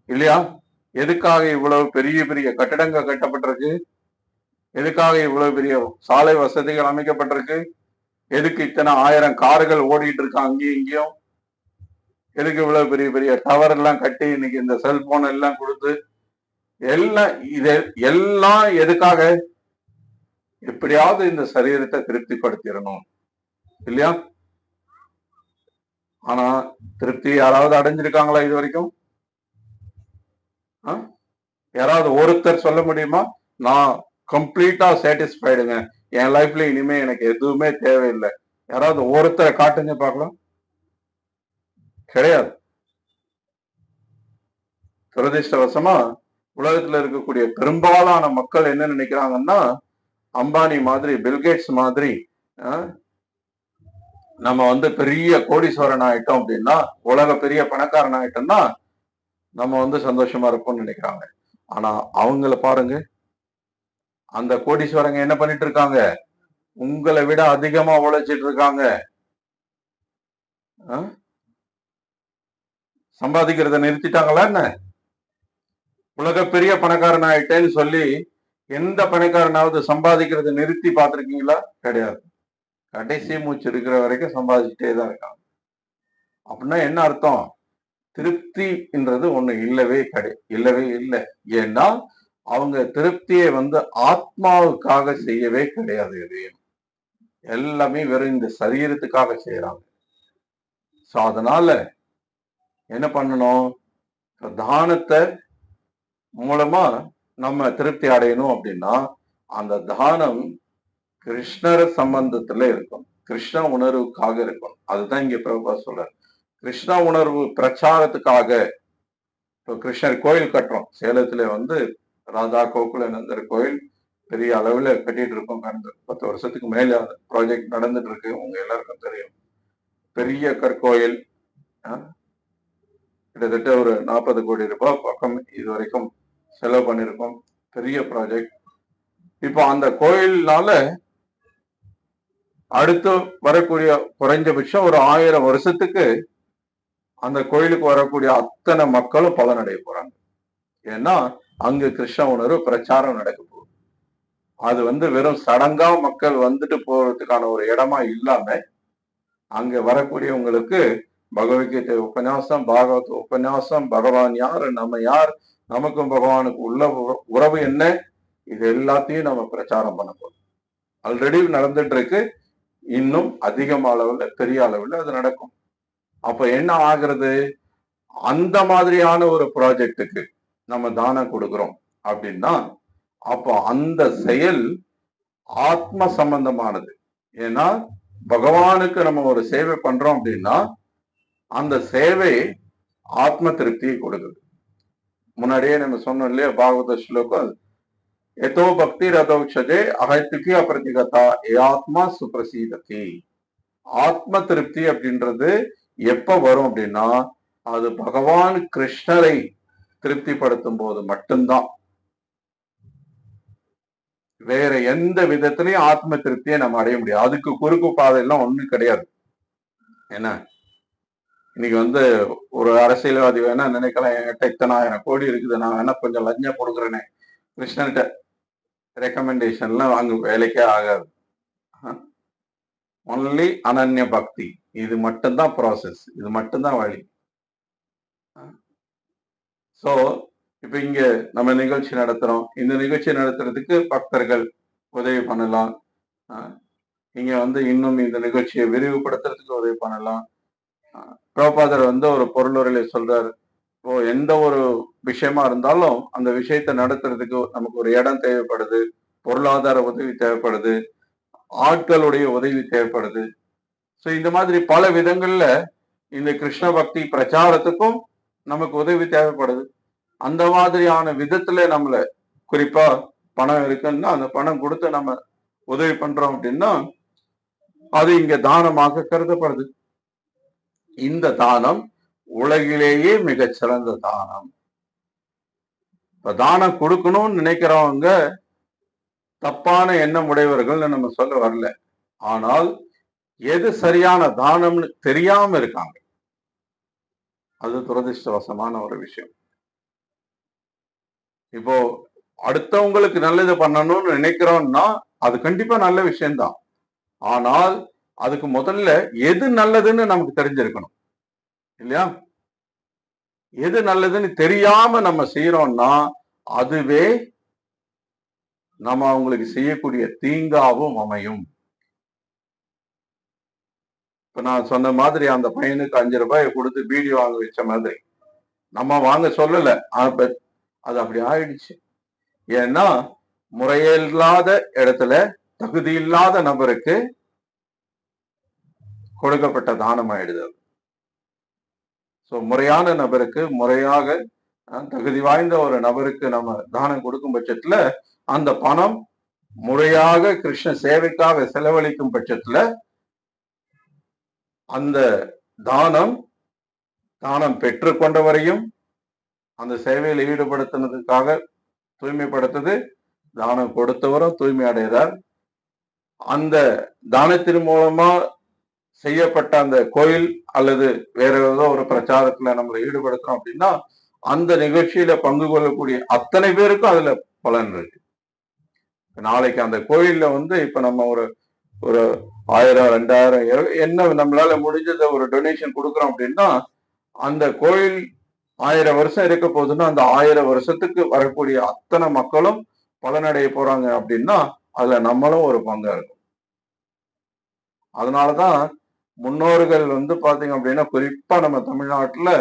இல்லையா? எதுக்காக இவ்வளவு பெரிய பெரிய கட்டடங்கள் கட்டப்பட்டிருக்கு? எதுக்காக இவ்வளவு பெரிய சாலை வசதிகள் அமைக்கப்பட்டிருக்கு? எதுக்கு இத்தனை 1000 கார்கள் ஓடிட்டு இருக்கு அங்கேயும் இங்கேயும்? எதுக்கு இவ்வளவு பெரிய பெரிய டவர் எல்லாம் கட்டி இன்னைக்கு இந்த செல்போன் எல்லாம் கொடுத்து எல்லாம் இது எல்லாம் எதுக்காக? எப்படியாவது இந்த சரீரத்தை திருப்திப்படுத்திடணும் இல்லையா? ஆனா திருப்தி யாராவது அடைஞ்சிருக்காங்களா இது வரைக்கும்? யாராவது ஒருத்தர் சொல்ல முடியுமா, நான் கம்ப்ளீட்டா சாட்டிஸ்ஃபைடுங்க, என் லைஃப்ல இனிமே எனக்கு எதுவுமே தேவையில்லை? யாராவது ஒருத்தரை காட்டுங்க பார்க்கலாம். கிடையாது. துரதிருஷ்டவசமா உலகத்துல இருக்கக்கூடிய பெரும்பாலான மக்கள் என்ன நினைக்கிறாங்கன்னா, அம்பானி மாதிரி, பில்கேட்ஸ் மாதிரி நம்ம வந்து பெரிய கோடீஸ்வரன் ஆயிட்டோம் அப்படின்னா, உலக பெரிய பணக்காரன் ஆயிட்டோம்னா நம்ம வந்து சந்தோஷமா இருப்போம்னு நினைக்கிறாங்க. ஆனா அவங்கள பாருங்க, அந்த கோடீஸ்வரங்க என்ன பண்ணிட்டு இருக்காங்க? உங்களை விட அதிகமா உழைச்சிட்டு இருக்காங்க. சம்பாதிக்கிறத நிறுத்திட்டாங்களா என்ன? உலக பெரிய பணக்காரன் ஆயிட்டேன்னு சொல்லி எந்த பணக்காரனாவது சம்பாதிக்கிறத நிறுத்தி பார்த்திருக்கீங்களா? கிடையாது. கடைசி மூச்சு இருக்கிற வரைக்கும் சம்பாதிச்சுட்டே தான் இருக்காங்க. அப்படின்னா என்ன அர்த்தம்? திருப்தின்றது ஒண்ணு இல்லவே இல்லவே இல்லை. ஏன்னா அவங்க திருப்தியை வந்து ஆத்மாவுக்காக செய்யவே கிடையாது. எதையும் எல்லாமே வெறும் இந்த சரீரத்துக்காக செய்யறாங்க. சோ அதனால என்ன பண்ணணும்? தானத்தை மூலமா நம்ம திருப்தி அடையணும் அப்படின்னா அந்த தானம் கிருஷ்ணர் சம்பந்தத்துல இருக்கும், கிருஷ்ண உணர்வுக்காக இருக்கும். அதுதான் இங்க பிரபா சொல்றார். கிருஷ்ண உணர்வு பிரச்சாரத்துக்காக இப்போ கிருஷ்ணர் கோயில் கட்டுறோம். சேலத்துல வந்து ராதா கோகுலநந்தர் கோயில் பெரிய அளவுல கட்டிட்டு இருக்கோம். கடந்த 10 வருஷத்துக்கு மேல ப்ராஜெக்ட் நடந்துட்டு இருக்கு. உங்க எல்லாருக்கும் தெரியும். பெரிய கற்கோயில், கிட்டத்தட்ட ஒரு 40 கோடி ரூபாய் பக்கம் இது வரைக்கும் செலவு பண்ணிருக்கோம். பெரிய ப்ராஜெக்ட். இப்போ அந்த கோயில்னால அடுத்து வரக்கூடிய குறைஞ்சபட்சம் ஒரு 1000 வருஷத்துக்கு அந்த கோயிலுக்கு வரக்கூடிய அத்தனை மக்களும் பலனடைய போறாங்க. ஏன்னா அங்கு கிருஷ்ண உணர்வு பிரச்சாரம் நடக்க போகுது. அது வந்து வெறும் சடங்கா மக்கள் வந்துட்டு போறதுக்கான ஒரு இடமா இல்லாம அங்க வரக்கூடியவங்களுக்கு பகவத்கீதை உபன்யாசம், பாகவத் உபன்யாசம், பகவான் யார், நம்ம யார், நமக்கும் பகவானுக்கு உள்ள உறவு என்ன, இது எல்லாத்தையும் நம்ம பிரச்சாரம் பண்ண போறோம். ஆல்ரெடி நடந்துட்டு இருக்கு. இன்னும் அதிகம் அளவுல, பெரிய அளவுல அது நடக்கும். அப்ப என்ன ஆகுறது? அந்த மாதிரியான ஒரு ப்ராஜெக்டுக்கு நம்ம தானம் கொடுக்கிறோம் அப்படின்னா அப்போ அந்த செயல் ஆத்ம சம்பந்தமானது. ஏன்னா பகவானுக்கு நம்ம ஒரு சேவை பண்றோம் அப்படின்னா அந்த சேவை ஆத்ம திருப்தியை கொடுக்குது. முன்னாடியே நம்ம சொன்னோம் இல்லையா, பாகவத ஸ்லோகம், எதோ பக்தி ரதோக்ஷதே அகைத்துக்கி அப்பிரதிகதா ஏ ஆத்மா சுப்ரசீததி. ஆத்ம திருப்தி அப்படின்றது எப்ப வரும் அப்படின்னா அது பகவான் கிருஷ்ணரை திருப்திப்படுத்தும் போது மட்டும்தான். வேற எந்த விதத்திலையும் ஆத்ம திருப்தியை நம்ம அடைய முடியாது. அதுக்கு குறுக்கு பாதையெல்லாம் ஒண்ணும் கிடையாது. என்ன இன்னைக்கு வந்து ஒரு அரசியல்வாதி வேணா நினைக்கலாம், என்கிட்ட இத்தனை 1000 கோடி இருக்குது, நான் வேணா கொஞ்சம் லஞ்சம் கொடுக்குறேனே, கிருஷ்ணன்கிட்ட ரெக்கமெண்டேஷன்லாம் அங்க வேலைக்கே ஆகாது. ஒன்லி அனன்ய பக்தி, இது மட்டும்தான் ப்ராசஸ், இது மட்டும்தான் வழி. சோ இப்ப இங்க நம்ம நிகழ்ச்சி நடத்துறோம். இந்த நிகழ்ச்சி நடத்துறதுக்கு பக்தர்கள் உதவி பண்ணலாம். இங்க வந்து இன்னும் இந்த நிகழ்ச்சியை விரிவுபடுத்துறதுக்கு உதவி பண்ணலாம். பிரபாதர் வந்து ஒரு பொருளுரையில சொல்றாரு, இப்போ எந்த ஒரு விஷயமா இருந்தாலும் அந்த விஷயத்தை நடத்துறதுக்கு நமக்கு ஒரு இடம் தேவைப்படுது, பொருளாதார உதவி தேவைப்படுது, ஆட்களுடைய உதவி தேவைப்படுது. ஸோ இந்த மாதிரி பல விதங்கள்ல இந்த கிருஷ்ண பக்தி பிரச்சாரத்துக்கும் நமக்கு உதவி தேவைப்படுது. அந்த மாதிரியான விதத்துல நம்மள குறிப்பா பணம் இருக்குன்னா அந்த பணம் கொடுத்து நம்ம உதவி பண்றோம் அப்படின்னா அது இங்க தானமாக கருதப்படுது. இந்த தானம் உலகிலேயே மிகச்சிறந்த தானம். இப்ப தானம் கொடுக்கணும்னு நினைக்கிறவங்க தப்பான எண்ணம் உடையவர்கள் நம்ம சொல்ல வரல. ஆனால் எது சரியான தானம்னு தெரியாம இருக்காங்க. அது துரதிருஷ்டவசமான ஒரு விஷயம். இப்போ அடுத்தவங்களுக்கு நல்லது பண்ணணும்னு நினைக்கிறோம்னா அது கண்டிப்பா நல்ல விஷயம்தான். ஆனால் அதுக்கு முதல்ல எது நல்லதுன்னு நமக்கு தெரிஞ்சிருக்கணும் இல்லையா? எது நல்லதுன்னு தெரியாம நம்ம செய்யறோம்னா அதுவே நம்ம அவங்களுக்கு செய்யக்கூடிய தீங்காவும் அமையும். இப்ப நான் சொன்ன மாதிரி அந்த பையனுக்கு 5 ரூபாயை கொடுத்து பீடி வாங்க வச்ச மாதிரி நம்ம வாங்க சொல்லல, அது அப்படி ஆயிடுச்சு. ஏன்னா முறையில்லாத இடத்துல தகுதி இல்லாத நபருக்கு கொடுக்கப்பட்ட தானம் ஆயிடுது. ஸோ முறையான நபருக்கு, முறையாக தகுதி வாய்ந்த ஒரு நபருக்கு நம்ம தானம் கொடுக்கும் பட்சத்துல அந்த பணம் முறையாக கிருஷ்ண சேவைக்காக செலவழிக்கும் பட்சத்துல அந்த தானம் பெற்று கொண்டவரையும் அந்த சேவையில் ஈடுபடுத்தினதுக்காக தூய்மைப்படுத்துது, தானம் கொடுத்தவரும் தூய்மை அடைகிறார். அந்த தானத்தின் மூலமா செய்யப்பட்ட அந்த கோயில் அல்லது வேற ஏதோ ஒரு பிரச்சாரத்துல நம்மளை ஈடுபடுத்துறோம் அப்படின்னா அந்த நிகழ்ச்சியில பங்கு கொள்ளக்கூடிய அத்தனை பேருக்கும் அதுல பலன் இருக்கு. நாளைக்கு அந்த கோயில்ல வந்து இப்ப நம்ம ஒரு 1000 2000 என்ன நம்மளால முடிஞ்சத ஒரு டொனேஷன் கொடுக்குறோம் அப்படின்னா அந்த கோயில் 1000 வருஷம் இருக்க போதுன்னா அந்த 1000 வருஷத்துக்கு வரக்கூடிய அத்தனை மக்களும் பலனடைய போறாங்க அப்படின்னா அதுல நம்மளும் ஒரு பங்கா இருக்கும். அதனாலதான் முன்னோர்கள் வந்து பாத்தீங்க அப்படின்னா குறிப்பா நம்ம தமிழ்நாட்டுல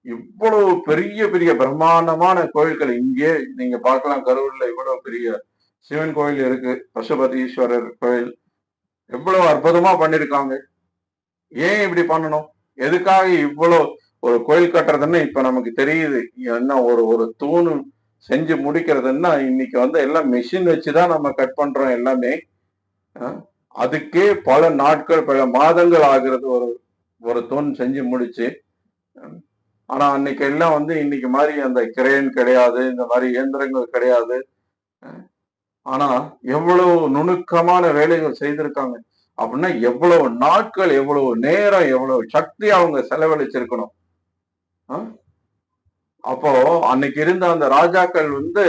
இவ்வளவு பெரிய பெரிய பிரம்மாண்டமான கோயில்கள் இங்கே நீங்க பார்க்கலாம். கரூர்ல இவ்வளவு பெரிய சிவன் கோயில் இருக்கு, பசுபதீஸ்வரர் கோயில் எவ்வளவு அற்புதமா பண்ணிருக்காங்க. ஏன் இப்படி பண்ணணும்? எதுக்காக இவ்வளவு ஒரு கோயில் கட்டுறதுன்னு இப்ப நமக்கு தெரியுது. என்ன ஒரு தூணு செஞ்சு முடிக்கிறதுன்னா இன்னைக்கு வந்து எல்லாம் மிஷின் வச்சுதான் நம்ம கட் பண்றோம் எல்லாமே. அதுக்கே பல நாட்கள் பல மாதங்கள் ஆகிறது ஒரு தூண் செஞ்சு முடிச்சு. ஆனா அன்னைக்கு எல்லாம் வந்து இன்னைக்கு மாதிரி அந்த கிரேன் கிடையாது, இந்த மாதிரி இயந்திரங்கள் கிடையாது. ஆனா எவ்வளவு நுணுக்கமான வேலைகள் செய்திருக்காங்க அப்படின்னா எவ்வளவு நாட்கள், எவ்வளவு நேரம், எவ்வளவு சக்தி அவங்க செலவழிச்சிருக்கணும். அப்போ அன்னைக்கு இருந்த அந்த ராஜாக்கள் வந்து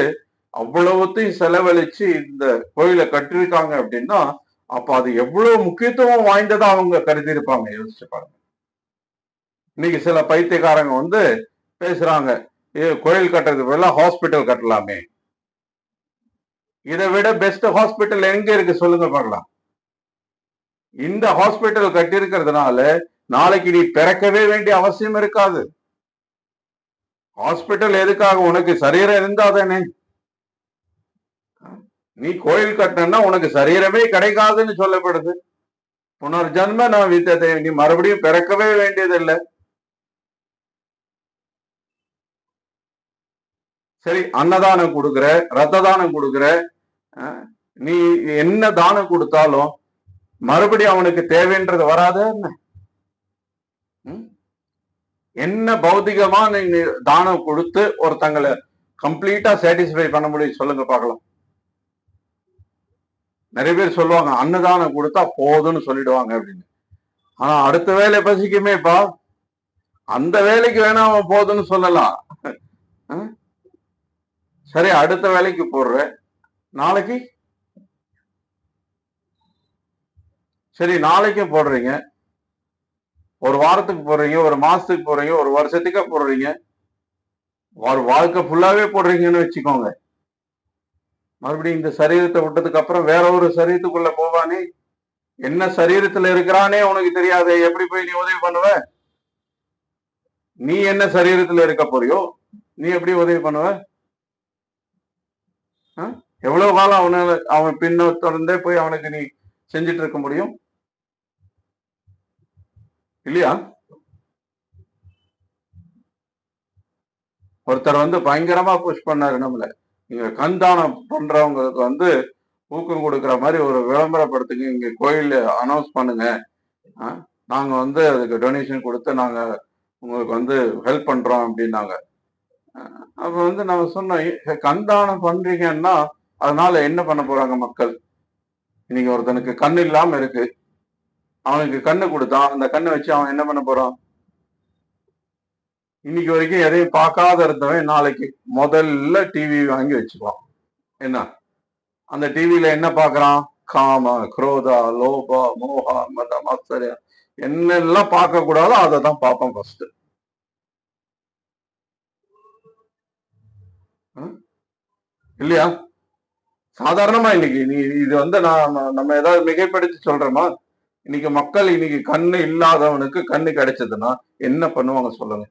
அவ்வளவுத்தையும் செலவழிச்சு இந்த கோயிலை கட்டிருக்காங்க அப்படின்னா அப்ப அது எவ்வளவு முக்கியத்துவம் வாய்ந்ததா அவங்க கருதி இருப்பாங்க. யோசிச்சு பாருங்க. இன்னைக்கு சில பைத்தியக்காரங்க வந்து பேசுறாங்க, கோயில் கட்டுறதுக்கு பதிலா ஹாஸ்பிட்டல் கட்டலாமே. இதை விட பெஸ்ட் ஹாஸ்பிட்டல் எங்க இருக்கு சொல்லுங்க பார்க்கலாம். இந்த ஹாஸ்பிட்டல் கட்டியிருக்கிறதுனால நாளைக்கு நீ பிறக்கவே வேண்டிய அவசியம் இருக்காது. ஹாஸ்பிட்டல் எதுக்காக? உனக்கு சரீரம் இருந்தா தானே. நீ கோயில் கட்டினா உனக்கு சரீரமே கிடைக்காதுன்னு சொல்லப்படுது. புனர்ஜன்ம நான் வித்ததை, நீ மறுபடியும் பிறக்கவே வேண்டியதில்லை. சரி, அன்னதானம் கொடுக்குற, ரத்த தானம் கொடுக்குற, நீ என்ன தானம் கொடுத்தாலும் மறுபடியும் அவனுக்கு தேவைன்றது வராத என்ன? என்ன பௌதிகமா நீங்க தானம் கொடுத்து ஒருத்தங்களை கம்ப்ளீட்டா சாட்டிஸ்ஃபை பண்ண முடியும் சொல்லுங்க பார்க்கலாம். நிறைய பேர் சொல்லுவாங்க அன்னதானம் கொடுத்தா போதும்னு சொல்லிடுவாங்க அப்படின்னு. ஆனா அடுத்த வேலை பசிக்குமேப்பா, அந்த வேலைக்கு வேணா அவன் போதும்னு சொல்லலாம். சரி, அடுத்த வேலைக்கு போடுற, நாளைக்கு சரி நாளைக்கும் போடுறீங்க, ஒரு வாரத்துக்கு போடுறீங்க, ஒரு மாசத்துக்கு போடுறீங்க, ஒரு வருஷத்துக்கே போடுறீங்க, ஒரு வாழ்க்கை ஃபுல்லாவே போடுறீங்கன்னு வச்சுக்கோங்க. மறுபடியும் இந்த சரீரத்தை விட்டதுக்கு அப்புறம் வேற ஒரு சரீரத்துக்குள்ள போவானே, என்ன சரீரத்துல இருக்கிறானே உனக்கு தெரியாது, எப்படி போய் நீ உதவி பண்ணுவ? நீ என்ன சரீரத்துல இருக்க போறியோ நீ எப்படி உதவி பண்ணுவ? எவ்வளவு காலம் அவன் பின்னே போய் அவனுக்கு நீ செஞ்சுட்டு இருக்க முடியும் இல்லையா? ஒருத்தர் பயங்கரமா புஷ் பண்ணாரு நம்மள, நீங்க கண் தானம் பண்றவங்களுக்கு ஊக்கம் கொடுக்குற மாதிரி ஒரு விளம்பரப்படுத்துங்க, இங்க கோயில்ல அனௌன்ஸ் பண்ணுங்க, நாங்க அதுக்கு டொனேஷன் கொடுத்து நாங்க உங்களுக்கு ஹெல்ப் பண்றோம் அப்படின்னாங்க. அப்ப நம்ம சொன்னோம், கண் தானம் பண்றீங்கன்னா அதனால என்ன பண்ண போறாங்க மக்கள்? இன்னைக்கு ஒருத்தனுக்கு கண் இல்லாம இருக்கு, அவனுக்கு கண்ணு கொடுத்தான், அந்த கண்ணை வச்சு அவன் என்ன பண்ண போறான்? இன்னைக்கு வரைக்கும் எதையும் பார்க்காத இருந்தவன் நாளைக்கு முதல்ல டிவி வாங்கி வச்சுக்குவான். என்ன அந்த டிவியில என்ன பாக்குறான்? காம, குரோதா, லோபா, மோகா, மதம், ஆச்சரியம், என்னெல்லாம் பார்க்க கூடாதோ அதை தான் பார்ப்பான் ஃபர்ஸ்ட். இல்லையா? சாதாரணமா இன்னைக்கு நீ இது நம்ம ஏதாவது மிகைப்படுத்தி சொல்றோமா? இன்னைக்கு மக்கள் இன்னைக்கு கண்ணு இல்லாதவனுக்கு கண்ணு கிடைச்சதுன்னா என்ன பண்ணுவாங்க சொல்லுங்க?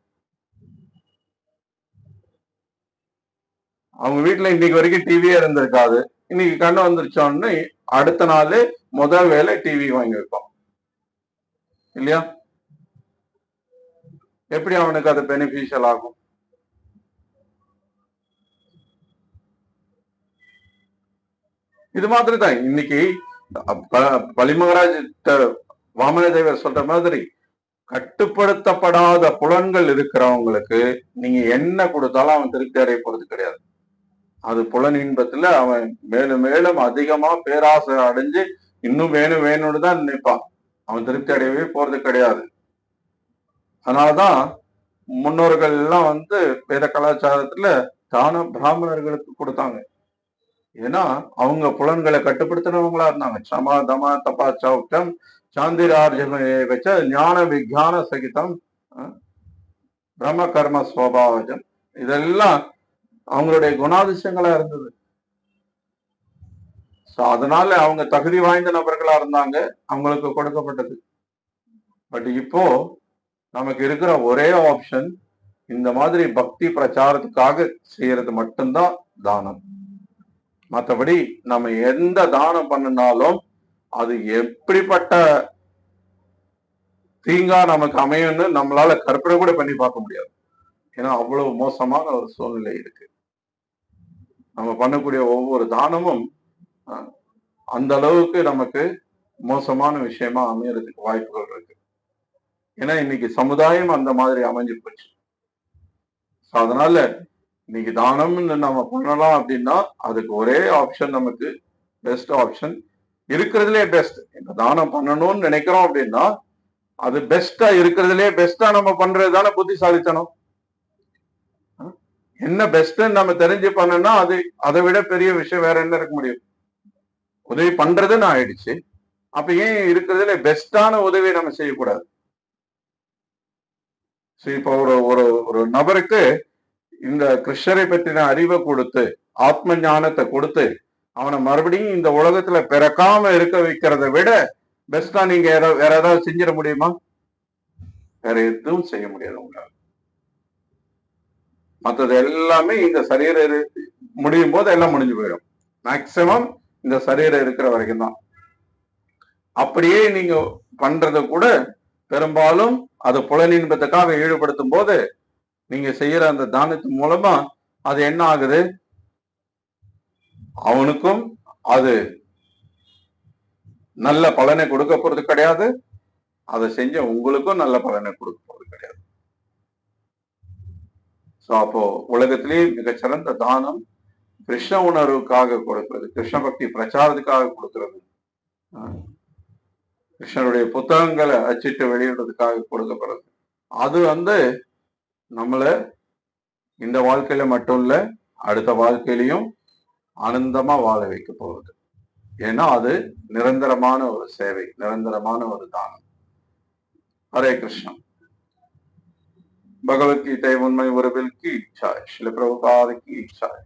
அவங்க வீட்டுல இன்னைக்கு வரைக்கும் டிவியே இருந்திருக்காது, இன்னைக்கு கண்ணு வந்துருச்சோன்னு அடுத்த நாள் முதல் வேலை டிவி வாங்கி வைப்பான். இல்லையா? எப்படி அவனுக்கு அது பெனிஃபிஷியல் ஆகும்? இது மாதிரி தான் இன்னைக்கு பலிமகராஜ் வாமன தேவர் சொல்ற மாதிரி, கட்டுப்படுத்தப்படாத புலன்கள் இருக்கிறவங்களுக்கு நீங்க என்ன கொடுத்தாலும் அவன் திருப்தி அடைய போறது கிடையாது. அது புலன் இன்பத்துல அவன் மேலும் மேலும் அதிகமா பேராசை அடைஞ்சு இன்னும் வேணும் வேணும்னு தான் நினைப்பான், அவன் திருப்தி அடையவே போறது கிடையாது. அதனாலதான் முன்னோர்கள் எல்லாம் வேத கலாச்சாரத்துல தான பிராமணர்களுக்கு கொடுத்தாங்க. ஏன்னா அவங்க புலன்களை கட்டுப்படுத்தினவங்களா இருந்தாங்க. சமா தமா தபா சௌட்டம் சாந்திரார்ஜம் வச்ச ஞான விஞ்ஞான சகிதம் பிரம்ம கர்ம ஸ்வபாவஜம், இதெல்லாம் அவங்களுடைய குணாதிசயங்களா இருந்தது. அதனால அவங்க தகுதி வாய்ந்த நபர்களா இருந்தாங்க, அவங்களுக்கு கொடுக்கப்பட்டது. பட் இப்போ நமக்கு இருக்கிற ஒரே ஆப்ஷன் இந்த மாதிரி பக்தி பிரச்சாரத்துக்காக செய்யறது மட்டும்தான் தானம். மற்றபடி நம்ம எந்த தானம் பண்ணினாலும் அது எப்படிப்பட்ட தீங்கா நமக்கு அமையும்னு நம்மளால கற்பனை கூட பண்ணி பார்க்க முடியாது. ஏன்னா அவ்வளவு மோசமான ஒரு சூழ்நிலை இருக்கு. நம்ம பண்ணக்கூடிய ஒவ்வொரு தானமும் அந்த அளவுக்கு நமக்கு மோசமான விஷயமா அமையறதுக்கு வாய்ப்புகள் இருக்கு. ஏன்னா இன்னைக்கு சமுதாயம் அந்த மாதிரி அமைஞ்சு போச்சு. அதனால இன்னைக்கு தானம்னு நம்ம பண்ணலாம் அப்படின்னா அதுக்கு ஒரே ஆப்ஷன், நமக்கு பெஸ்ட் ஆப்ஷன் இருக்கிறதுலே பெஸ்ட். இப்ப தானம் பண்ணணும்னு நினைக்கிறோம் அப்படின்னா அது பெஸ்டா இருக்கிறதுலே பெஸ்டா நம்ம பண்றது தானே புத்திசாலித்தனம். என்ன பெஸ்ட்ன்னு நம்ம தெரிஞ்சு பண்ணோம்னா அது அதை விட பெரிய விஷயம் வேற என்ன இருக்க முடியும்? உதவி பண்றதுன்னு ஆயிடுச்சு, அப்ப ஏன் இருக்கிறதுல பெஸ்டான உதவி நம்ம செய்யக்கூடாது? இப்போ ஒரு நபருக்கு இந்த கிருஷ்ணரை பற்றின அறிவை கொடுத்து ஆத்ம ஞானத்தை கொடுத்து அவனை மறுபடியும் இந்த உலகத்துல பிறக்காம இருக்க வைக்கிறத விட பெஸ்டா நீங்க வேற ஏதாவது செஞ்சிட முடியுமா? வேற எதுவும் செய்ய முடியாது உங்களால. மற்றது எல்லாமே இந்த சரீரம் முடியும் போது எல்லாம் முடிஞ்சு போயிடும். மேக்சிமம் இந்த சரீரம் இருக்கிற வரைக்கும் தான். அப்படியே நீங்க பண்றத கூட பெரும்பாலும் அது புலனின்பத்துக்காக ஈடுபடுத்தும் போது நீங்க செய்யற அந்த தானத்தின் மூலமா அது என்ன ஆகுது? அவனுக்கும் அது நல்ல பலனை கொடுக்க போறது கிடையாது, அதை செஞ்ச உங்களுக்கும் நல்ல பலனை கொடுக்க போறது கிடையாது. அப்போ உலகத்திலேயே மிகச்சிறந்த தானம் கிருஷ்ண உணர்வுக்காக கொடுக்கிறது, கிருஷ்ண பக்தி பிரச்சாரத்துக்காக கொடுக்கிறது, கிருஷ்ணனுடைய புத்தகங்களை அச்சிட்டு வெளியிடுறதுக்காக கொடுக்கப்படுறது. அது நம்மள இந்த வாழ்க்கையில மட்டும் இல்ல, அடுத்த வாழ்க்கையிலையும் ஆனந்தமா வாழ வைக்க போகுது. ஏன்னா அது நிரந்தரமான ஒரு சேவை, நிரந்தரமான ஒரு தானம். ஹரே கிருஷ்ணா. பகவத்கீதை உண்மை உறவில் கீ இச்சாய், ஸ்ரீல பிரபுபாத கீ இச்சாய்.